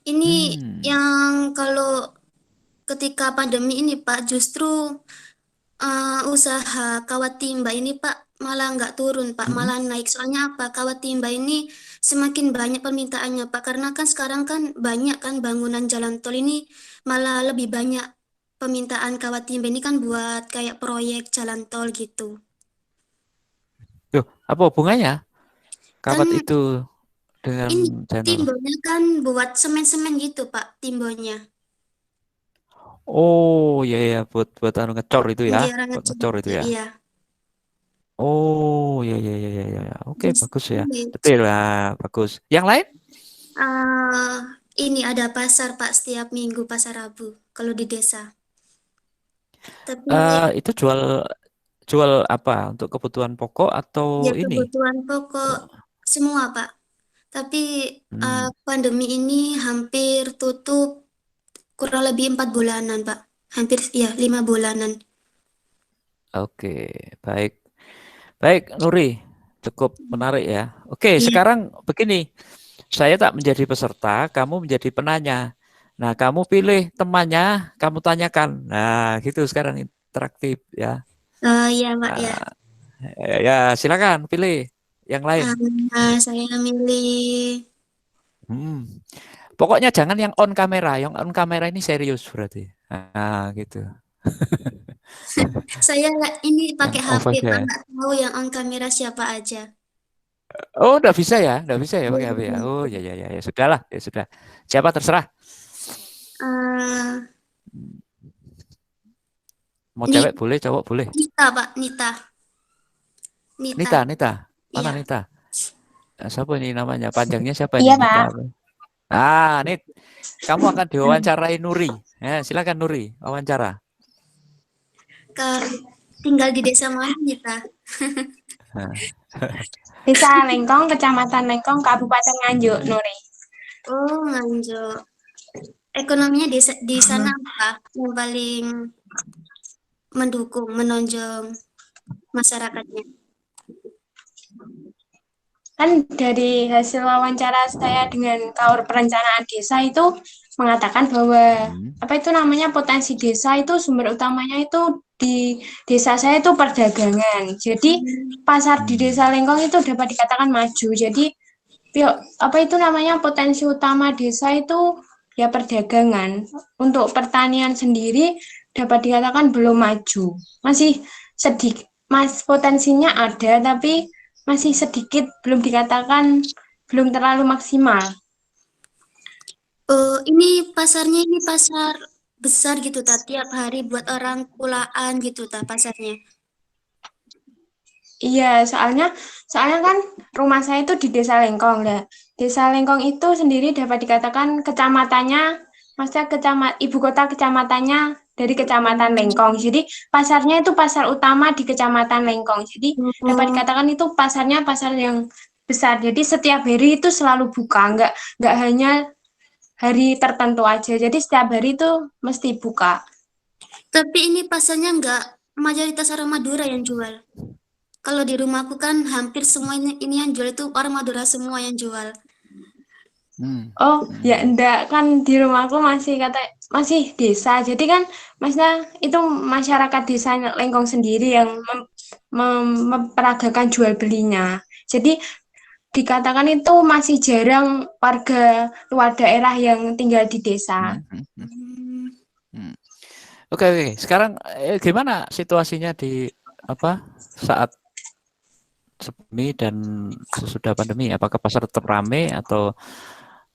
Ini Hmm. yang kalau ketika pandemi ini Pak, justru usaha kawat timba ini Pak malah nggak turun Pak, Hmm. malah naik. Soalnya apa? Kawat timba ini semakin banyak permintaannya Pak, karena kan sekarang kan banyak kan bangunan jalan tol ini malah lebih banyak permintaan kawat timba ini kan buat kayak proyek jalan tol gitu. Loh, apa hubungannya? kawat itu dengan ini channel. timbonnya kan buat semen-semen gitu Pak, timbonnya. Oh ya ya, buat anu ngecor itu ya, Dia orang buat ngecor, ngecor itu ya. iya. Oh ya ya ya ya ya. Oke, Terus bagus ya. Detail lah, bagus. Yang lain? ini ada pasar Pak setiap minggu, pasar Rabu kalau di desa. Tapi Itu jual apa? Untuk kebutuhan pokok atau ya ini? kebutuhan pokok semua Pak. Tapi Hmm, pandemi ini hampir tutup kurang lebih 4 bulanan Pak. Hampir ya 5 bulanan. Oke, baik. Baik, Nuri. Cukup menarik ya. Oke, Iya. sekarang begini. Saya tak menjadi peserta, kamu menjadi penanya. Nah, kamu pilih temannya, kamu tanyakan. Nah, gitu sekarang interaktif ya. Iya Pak ya. Ya, silakan pilih yang lain. Saya milih Hmm. Pokoknya jangan yang on kamera. Yang on kamera ini serius berarti. Nah, gitu. saya ini Yang pakai off HP Pak, aja. nggak tahu yang on kamera siapa aja. Oh, enggak bisa ya? Enggak bisa ya pakai HP ya? Iya. Oh, ya ya ya, ya sudahlah, ya sudah. Siapa terserah. Eh, Mau Ni- cewek boleh, cowok boleh. Nita Pak, Nita. Nita. Nita, Nita. Mana Iya. Nita? Siapa ini namanya? Panjangnya siapa ini? Iya, Nita. Pak. Apa? Nit. Kamu akan diwawancarai Nuri. Silakan Nuri, wawancara. Tinggal di desa mana Nita? Desa Lengkong, Kecamatan Lengkong, Kabupaten Nganjuk, Nuri. Oh, Nganjuk. Ekonominya di sana apa yang paling mendukung, menonjol masyarakatnya? Kan dari hasil wawancara saya dengan Kaur Perencanaan Desa itu mengatakan bahwa apa itu namanya potensi desa itu sumber utamanya itu di desa saya itu perdagangan. Jadi pasar di Desa Lengkong itu dapat dikatakan maju. Jadi apa itu namanya potensi utama desa itu ya perdagangan. Untuk pertanian sendiri dapat dikatakan belum maju. Masih sedikit, potensinya ada tapi masih sedikit, belum dikatakan belum terlalu maksimal. Ini pasarnya ini pasar besar gitu tak tiap hari buat orang pulaan gitu tak pasarnya. Iya, soalnya kan rumah saya itu di Desa Lengkong lah. Desa Lengkong itu sendiri dapat dikatakan kecamatannya, maksudnya ibu kota kecamatannya dari Kecamatan Lengkong. Jadi pasarnya itu pasar utama di Kecamatan Lengkong. Jadi dapat dikatakan itu pasarnya pasar yang besar. Jadi setiap hari itu selalu buka, nggak hanya hari tertentu aja. Jadi setiap hari itu mesti buka. Tapi ini pasarnya nggak mayoritas orang Madura yang jual. Kalau di rumahku kan hampir semua ini yang jual itu orang Madura semua yang jual. Oh, ya enggak, kan di rumahku masih desa. Jadi kan maksudnya itu masyarakat desa Lengkong sendiri yang memperagakan jual belinya. Jadi dikatakan itu masih jarang warga luar daerah yang tinggal di desa. Oke. Sekarang gimana situasinya di saat sebelum dan sesudah pandemi? Apakah pasar tetap ramai atau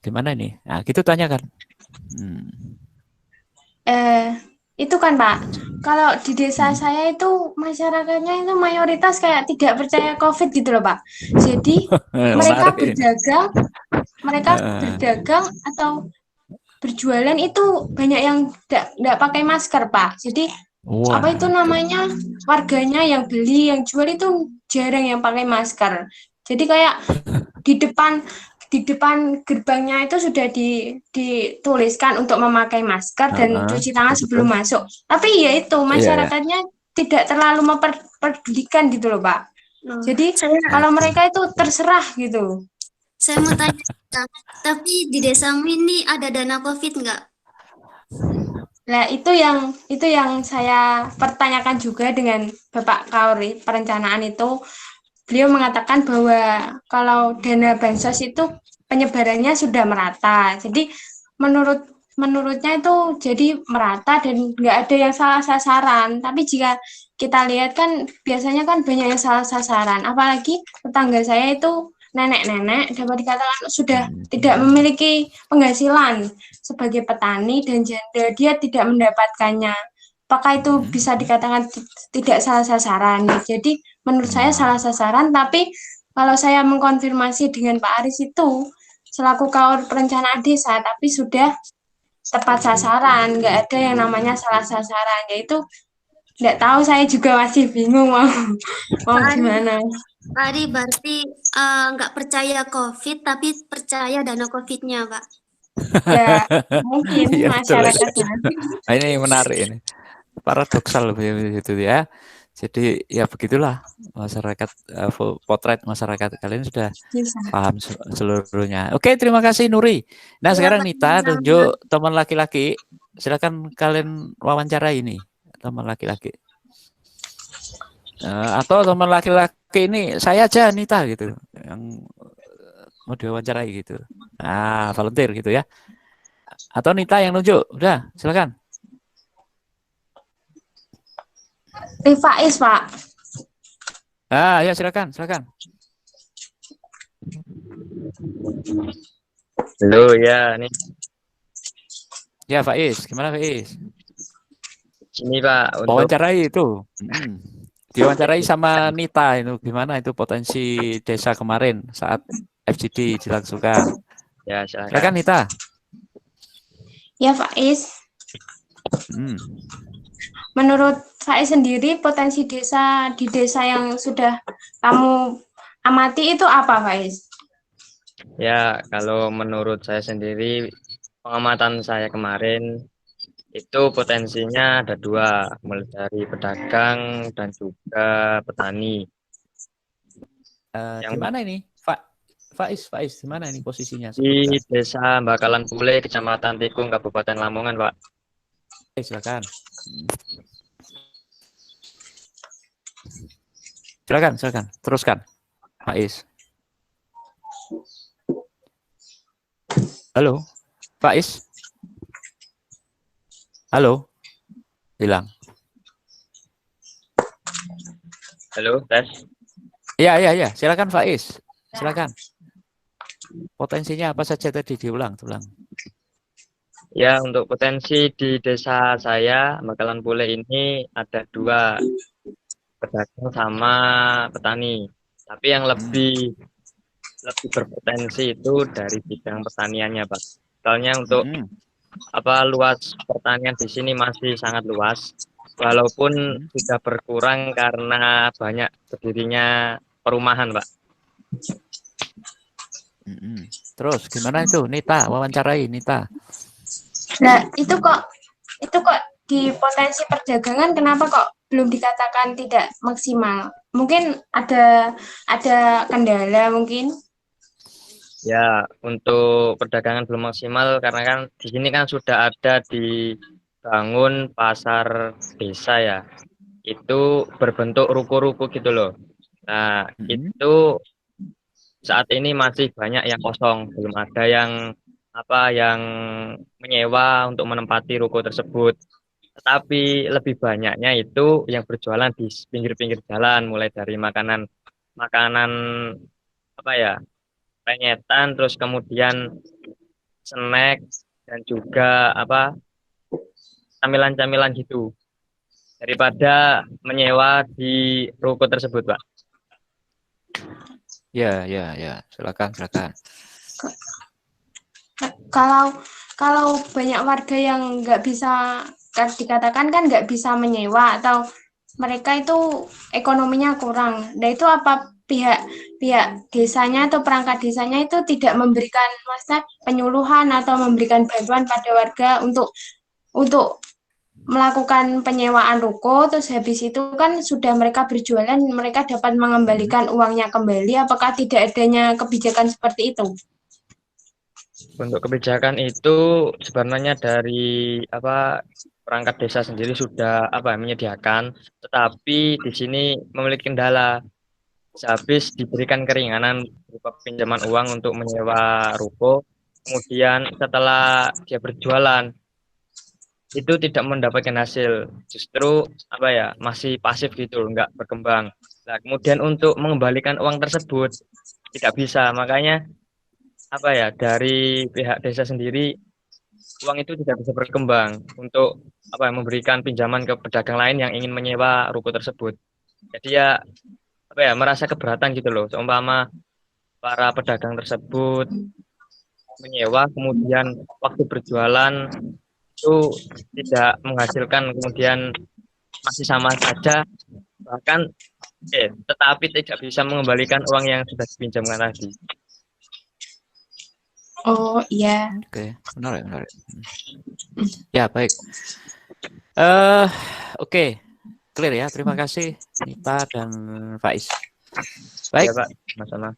gimana ini? Nah, gitu tanyakan. Itu kan Pak, kalau di desa saya itu masyarakatnya itu mayoritas kayak tidak percaya COVID gitu loh Pak. Jadi mereka berdagang atau berjualan itu banyak yang tidak pakai masker Pak. Jadi apa itu namanya, warganya yang beli, yang jual itu jarang yang pakai masker. Jadi kayak di depan gerbangnya itu sudah dituliskan untuk memakai masker dan cuci tangan sebelum masuk. Tapi ya itu masyarakatnya tidak terlalu memperdulikan gitu loh Pak. Jadi kalau mereka itu terserah gitu. Saya mau tanya, tapi di desamu ini ada dana COVID nggak? Nah, itu yang saya pertanyakan juga dengan Bapak Kauri Perencanaan itu. Beliau mengatakan bahwa kalau dana bansos itu penyebarannya sudah merata. Jadi menurutnya itu jadi merata dan nggak ada yang salah sasaran. Tapi jika kita lihat kan biasanya kan banyak yang salah sasaran. Apalagi tetangga saya itu nenek-nenek dapat dikatakan sudah tidak memiliki penghasilan sebagai petani dan janda, dia tidak mendapatkannya. Apakah itu bisa dikatakan tidak salah sasaran? Jadi menurut saya salah sasaran, tapi kalau saya mengkonfirmasi dengan Pak Aris itu selaku Kaur Perencanaan Desa, tapi sudah tepat sasaran, nggak ada yang namanya salah sasaran. Yaitu nggak tahu, saya juga masih bingung mau gimana. Pak Ari berarti nggak percaya COVID, tapi percaya dana COVID-nya, Pak. Ya, mungkin Ya, betul. masyarakatnya. Nah, ini menarik ini. Paradoksal begitu ya. Jadi ya begitulah masyarakat, potret masyarakat kalian sudah paham seluruhnya. Oke, terima kasih Nuri. Nah, sekarang Nita tunjuk teman laki-laki. Silakan kalian wawancara ini teman laki-laki. Atau teman laki-laki ini saya aja Nita gitu yang mau diwawancarai gitu. Nah, volunteer gitu ya. Atau Nita yang nunjuk. Udah, silakan. Rifais, Pak. Ya silakan. Halo ya, nih. Ya Faiz, gimana Faiz? Sini Pak, untuk Wawancarai itu. Diwawancarai sama Nita itu gimana itu potensi desa kemarin saat FGD dilangsungkan. ya silakan. Silakan Nita. Ya, Faiz. Menurut Faiz sendiri, potensi desa di desa yang sudah kamu amati itu apa, Faiz? Ya, kalau menurut saya sendiri, pengamatan saya kemarin itu potensinya ada dua, mulai dari pedagang dan juga petani. Yang mana ini, Faiz, di mana ini posisinya? Di Desa Bakalan Pule, Kecamatan Tikung, Kabupaten Lamongan, Pak. Silakan. Silakan, teruskan, Faiz. Halo, Faiz. Halo, hilang. Halo, tes. Ya, silakan Faiz, silakan. Potensinya apa saja tadi diulang. Ya, untuk potensi di desa saya, Bakalan Pule ini ada dua, pedagang sama petani. Tapi yang lebih berpotensi itu dari bidang pertaniannya, Pak. Soalnya untuk luas pertanian di sini masih sangat luas, walaupun sudah berkurang karena banyak berdirinya perumahan, Pak. Terus gimana itu Nita, wawancarai Nita. Nah, itu kok di potensi perdagangan kenapa kok belum dikatakan tidak maksimal? Mungkin ada kendala mungkin. Ya, untuk perdagangan belum maksimal karena kan di sini kan sudah ada dibangun pasar desa ya. Itu berbentuk ruko-ruko gitu loh. Nah, itu saat ini masih banyak yang kosong, belum ada yang menyewa untuk menempati ruko tersebut. Tetapi lebih banyaknya itu yang berjualan di pinggir-pinggir jalan, mulai dari makanan penyetan, terus kemudian snack dan juga camilan-camilan gitu, daripada menyewa di ruko tersebut, Pak. Ya, silakan. Kalau banyak warga yang nggak bisa dikatakan kan nggak bisa menyewa atau mereka itu ekonominya kurang. Nah itu apa pihak desanya atau perangkat desanya itu tidak memberikan penyuluhan atau memberikan bantuan pada warga untuk melakukan penyewaan ruko, terus habis itu kan sudah mereka berjualan, mereka dapat mengembalikan uangnya kembali. Apakah tidak adanya kebijakan seperti itu? Untuk kebijakan itu sebenarnya dari perangkat desa sendiri sudah menyediakan, tetapi di sini memiliki kendala. Sehabis diberikan keringanan berupa pinjaman uang untuk menyewa ruko, kemudian setelah dia berjualan itu tidak mendapatkan hasil, justru masih pasif gitu, nggak berkembang. Nah, kemudian untuk mengembalikan uang tersebut tidak bisa. Makanya apa ya, dari pihak desa sendiri uang itu tidak bisa berkembang untuk apa memberikan pinjaman ke pedagang lain yang ingin menyewa ruko tersebut. Jadi ya apa ya, merasa keberatan gitu loh. Seumpama para pedagang tersebut menyewa, kemudian waktu berjualan itu tidak menghasilkan, kemudian masih sama saja, bahkan tetapi tidak bisa mengembalikan uang yang sudah dipinjamkan tadi. Oh iya. Oke, menarik, menarik. Ya, baik. Oke, clear ya. Terima kasih Nita dan Faiz. Baik. Ya, Pak, sama-sama.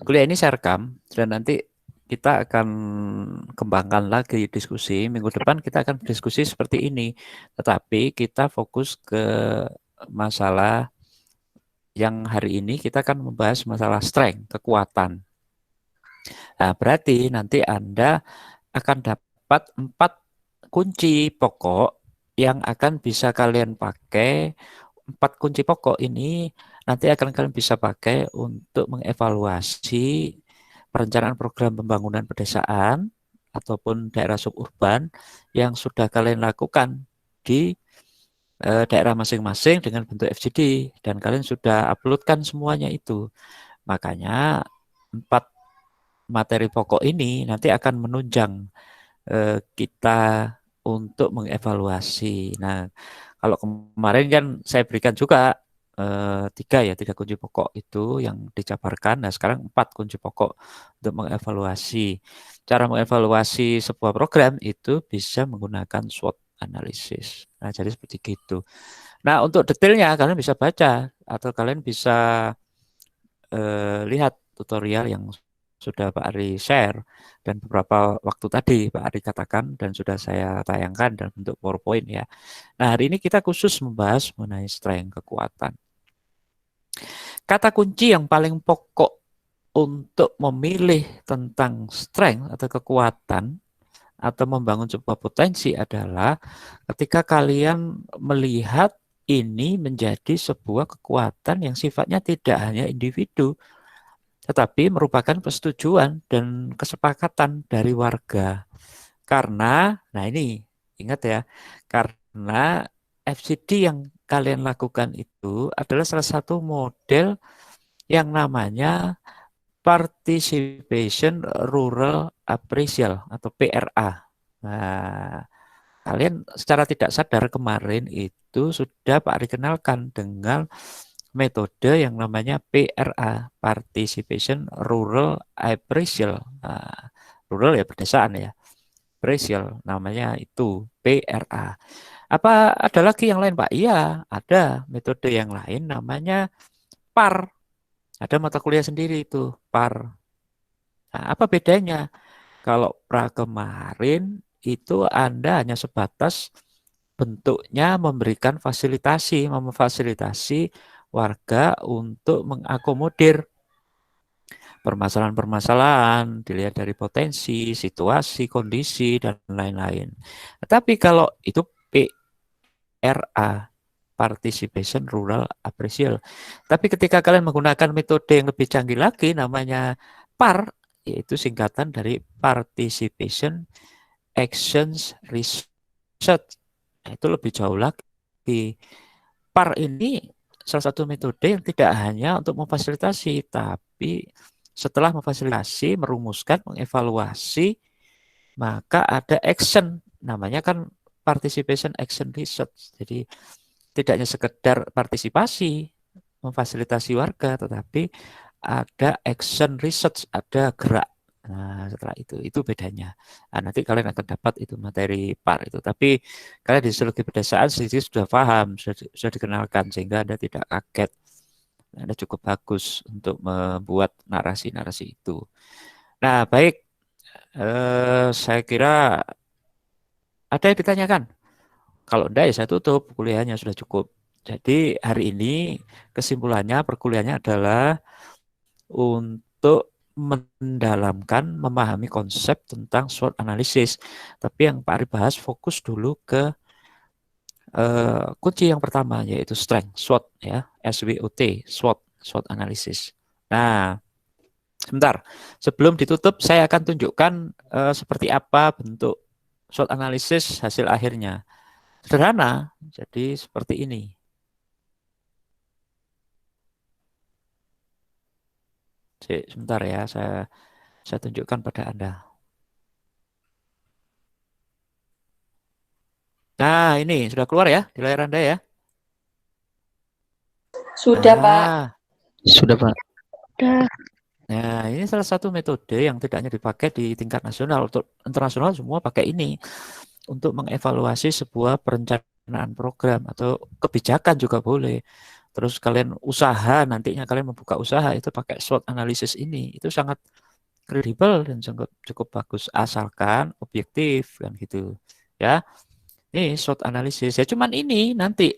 Kuliah ini saya rekam dan nanti kita akan kembangkan lagi diskusi. Minggu depan kita akan berdiskusi seperti ini. Tetapi kita fokus ke masalah yang hari ini kita akan membahas masalah strength, kekuatan. Nah, berarti nanti Anda akan dapat 4 kunci pokok yang akan bisa kalian pakai. 4 kunci pokok ini nanti akan kalian bisa pakai untuk mengevaluasi perencanaan program pembangunan pedesaan ataupun daerah suburban yang sudah kalian lakukan di daerah masing-masing dengan bentuk FGD dan kalian sudah uploadkan semuanya itu. Makanya 4 materi pokok ini nanti akan menunjang kita untuk mengevaluasi. Nah, kalau kemarin kan saya berikan juga 3 kunci pokok itu yang dijabarkan. Nah, sekarang 4 kunci pokok untuk mengevaluasi. Cara mengevaluasi sebuah program itu bisa menggunakan SWOT analisis. Nah, jadi seperti itu. Nah, untuk detailnya kalian bisa baca atau kalian bisa lihat tutorial yang sudah Pak Ari share dan beberapa waktu tadi Pak Ari katakan dan sudah saya tayangkan dalam bentuk PowerPoint ya. Nah, hari ini kita khusus membahas mengenai strength, kekuatan. Kata kunci yang paling pokok untuk memilih tentang strength atau kekuatan atau membangun sebuah potensi adalah ketika kalian melihat ini menjadi sebuah kekuatan yang sifatnya tidak hanya individu, tetapi merupakan persetujuan dan kesepakatan dari warga. Karena, nah ini ingat ya, karena FGD yang kalian lakukan itu adalah salah satu model yang namanya Participation Rural Appraisal atau PRA. Nah, kalian secara tidak sadar kemarin itu sudah Pak Ari kenalkan dengan metode yang namanya PRA, Participation Rural Appraisal. Nah, rural ya pedesaan ya. Appraisal namanya itu PRA. Apa ada lagi yang lain Pak? Iya, ada metode yang lain namanya PAR. Ada mata kuliah sendiri itu, PAR. Nah, apa bedanya? Kalau pra kemarin itu Anda hanya sebatas bentuknya memberikan memfasilitasi warga untuk mengakomodir permasalahan-permasalahan, dilihat dari potensi, situasi, kondisi, dan lain-lain. Tapi kalau itu PRA, Participation Rural Appraisal. Tapi ketika kalian menggunakan metode yang lebih canggih lagi, namanya PAR, yaitu singkatan dari Participation Actions Research. Nah, itu lebih jauh lagi. PAR ini salah satu metode yang tidak hanya untuk memfasilitasi, tapi setelah memfasilitasi, merumuskan, mengevaluasi, maka ada action. Namanya kan Participation Action Research. Jadi tidak hanya sekedar partisipasi, memfasilitasi warga, tetapi ada action research, ada gerak. Nah, setelah itu bedanya. Nah, nanti kalian akan dapat itu materi PAR itu. Tapi kalian di sosiologi pedesaan sedikit sudah paham, sudah dikenalkan sehingga Anda tidak kaget. Anda cukup bagus untuk membuat narasi-narasi itu. Nah, baik. Saya kira ada yang ditanyakan. Kalau enggak ya saya tutup, kuliahnya sudah cukup. Jadi hari ini kesimpulannya perkuliahannya adalah untuk mendalamkan, memahami konsep tentang SWOT analisis. Tapi yang Pak Ari bahas fokus dulu ke kunci yang pertama yaitu strength, SWOT ya, SWOT, SWOT. SWOT analisis. Nah, sebentar. Sebelum ditutup, saya akan tunjukkan seperti apa bentuk SWOT analisis hasil akhirnya. Sederhana, jadi seperti ini. Sebentar ya, saya tunjukkan pada Anda. Nah, ini sudah keluar ya di layar Anda ya? Sudah, Pak. Sudah, Pak. Sudah. Nah, ini salah satu metode yang tidak hanya dipakai di tingkat nasional, untuk internasional semua pakai ini untuk mengevaluasi sebuah perencanaan program atau kebijakan juga boleh. Terus kalian usaha, nantinya kalian membuka usaha, itu pakai SWOT analisis ini. Itu sangat kredibel dan cukup bagus, asalkan objektif kan gitu. Ya. Ini SWOT analisis. Ya cuman ini nanti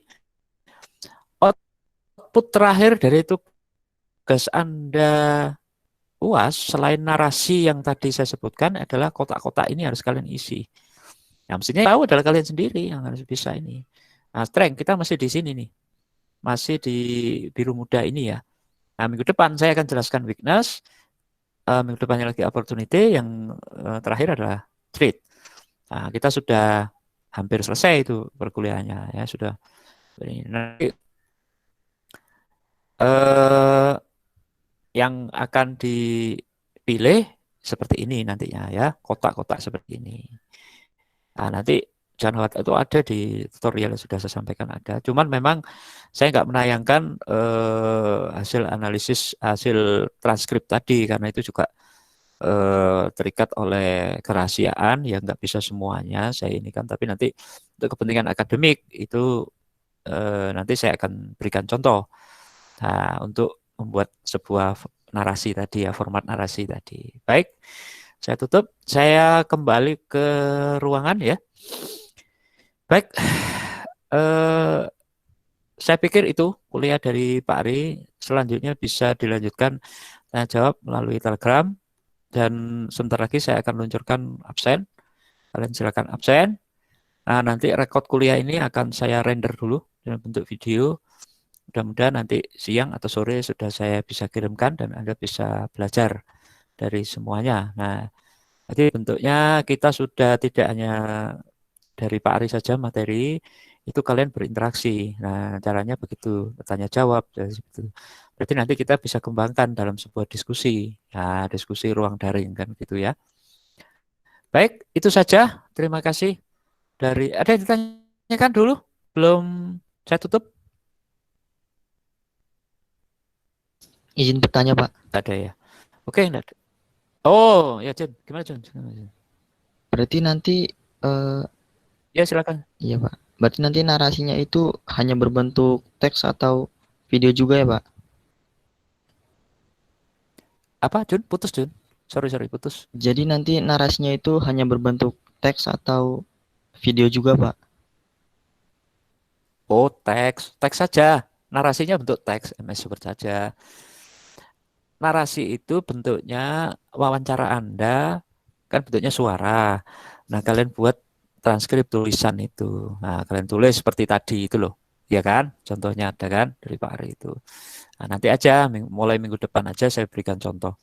output terakhir dari tugas Anda UAS, selain narasi yang tadi saya sebutkan, adalah kotak-kotak ini harus kalian isi. Yang mestinya tahu adalah kalian sendiri yang harus bisa ini. Nah, strength kita masih di sini nih. Masih di biru muda ini ya. Nah, minggu depan saya akan jelaskan weakness. Minggu depannya lagi opportunity. Yang terakhir adalah threat. Nah, kita sudah hampir selesai itu perkuliahannya ya, sudah. Nanti yang akan dipilih seperti ini nantinya ya, kotak-kotak seperti ini. Nah, nanti jangan khawatir, itu ada di tutorial yang sudah saya sampaikan ada. Cuman memang saya nggak menayangkan hasil analisis, hasil transkrip tadi, karena itu juga terikat oleh kerahasiaan yang nggak bisa semuanya saya ini kan. Tapi nanti untuk kepentingan akademik itu nanti saya akan berikan contoh. Nah, untuk membuat sebuah narasi tadi ya, format narasi tadi. Baik, saya tutup. Saya kembali ke ruangan ya. Baik, saya pikir itu kuliah dari Pak Ari. Selanjutnya bisa dilanjutkan tanya jawab melalui Telegram. Dan sebentar lagi saya akan luncurkan absen. Kalian silakan absen. Nah, nanti rekod kuliah ini akan saya render dulu dalam bentuk video. Mudah-mudahan nanti siang atau sore sudah saya bisa kirimkan dan Anda bisa belajar dari semuanya. Nah, jadi bentuknya kita sudah tidak hanya dari Pak Ari saja materi, itu kalian berinteraksi. Nah, caranya begitu, bertanya jawab. Berarti nanti kita bisa kembangkan dalam sebuah diskusi. Nah, diskusi ruang daring kan gitu ya. Baik, itu saja. Terima kasih. Ada yang ditanyakan dulu? Belum saya tutup? Izin bertanya, Pak. Ada ya. Oke, enggak ada. Oh, ya Jun. Gimana Jun? Berarti nanti ya silakan. Iya, Pak. Berarti nanti narasinya itu hanya berbentuk teks atau video juga ya, Pak? Apa, Jun? Putus, Jun. Sorry, putus. Jadi nanti narasinya itu hanya berbentuk teks atau video juga, Pak? Oh, teks saja. Narasinya bentuk teks, MS Word saja. Narasi itu bentuknya wawancara Anda, kan bentuknya suara. Nah, kalian buat transkrip tulisan itu. Nah, kalian tulis seperti tadi itu loh. Ya kan? Contohnya ada kan dari Pak Ari itu. Nah, nanti aja, mulai minggu depan aja saya berikan contoh.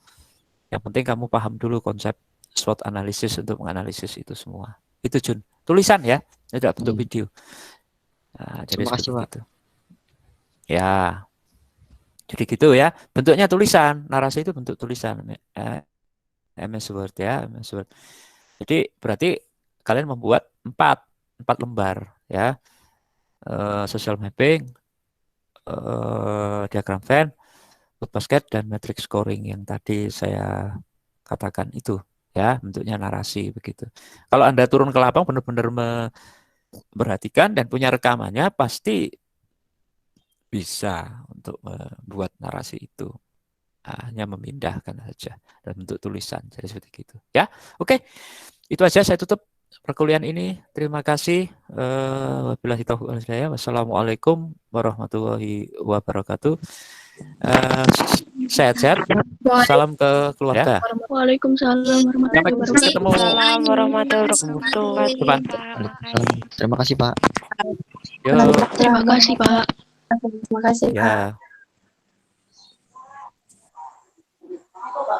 Yang penting kamu paham dulu konsep SWOT analisis untuk menganalisis itu semua. Itu Jun. Tulisan ya, tidak bentuk video. Nah, jadi terima kasih, Pak. itu. Ya. Jadi gitu ya, bentuknya tulisan, narasi itu bentuk tulisan, MS Word ya, MS Word. Jadi berarti kalian membuat 4 lembar ya, social mapping, diagram Venn, load basket, dan matrix scoring yang tadi saya katakan itu ya, bentuknya narasi begitu. Kalau Anda turun ke lapang benar-benar memperhatikan dan punya rekamannya, pasti bisa untuk membuat narasi itu. Hanya memindahkan saja dalam bentuk tulisan. Jadi seperti itu. Ya, oke. Itu aja saya tutup perkuliahan ini. Terima kasih. Wabillahi taufiq wal hidayah. Wassalamualaikum warahmatullahi wabarakatuh. Sehat-sehat. Salam ke keluarga. Waalaikumsalam warahmatullahi wabarakatuh. Terima kasih, Pak. Yo. Terima kasih, Pak. Terima kasih, Pak. Ya.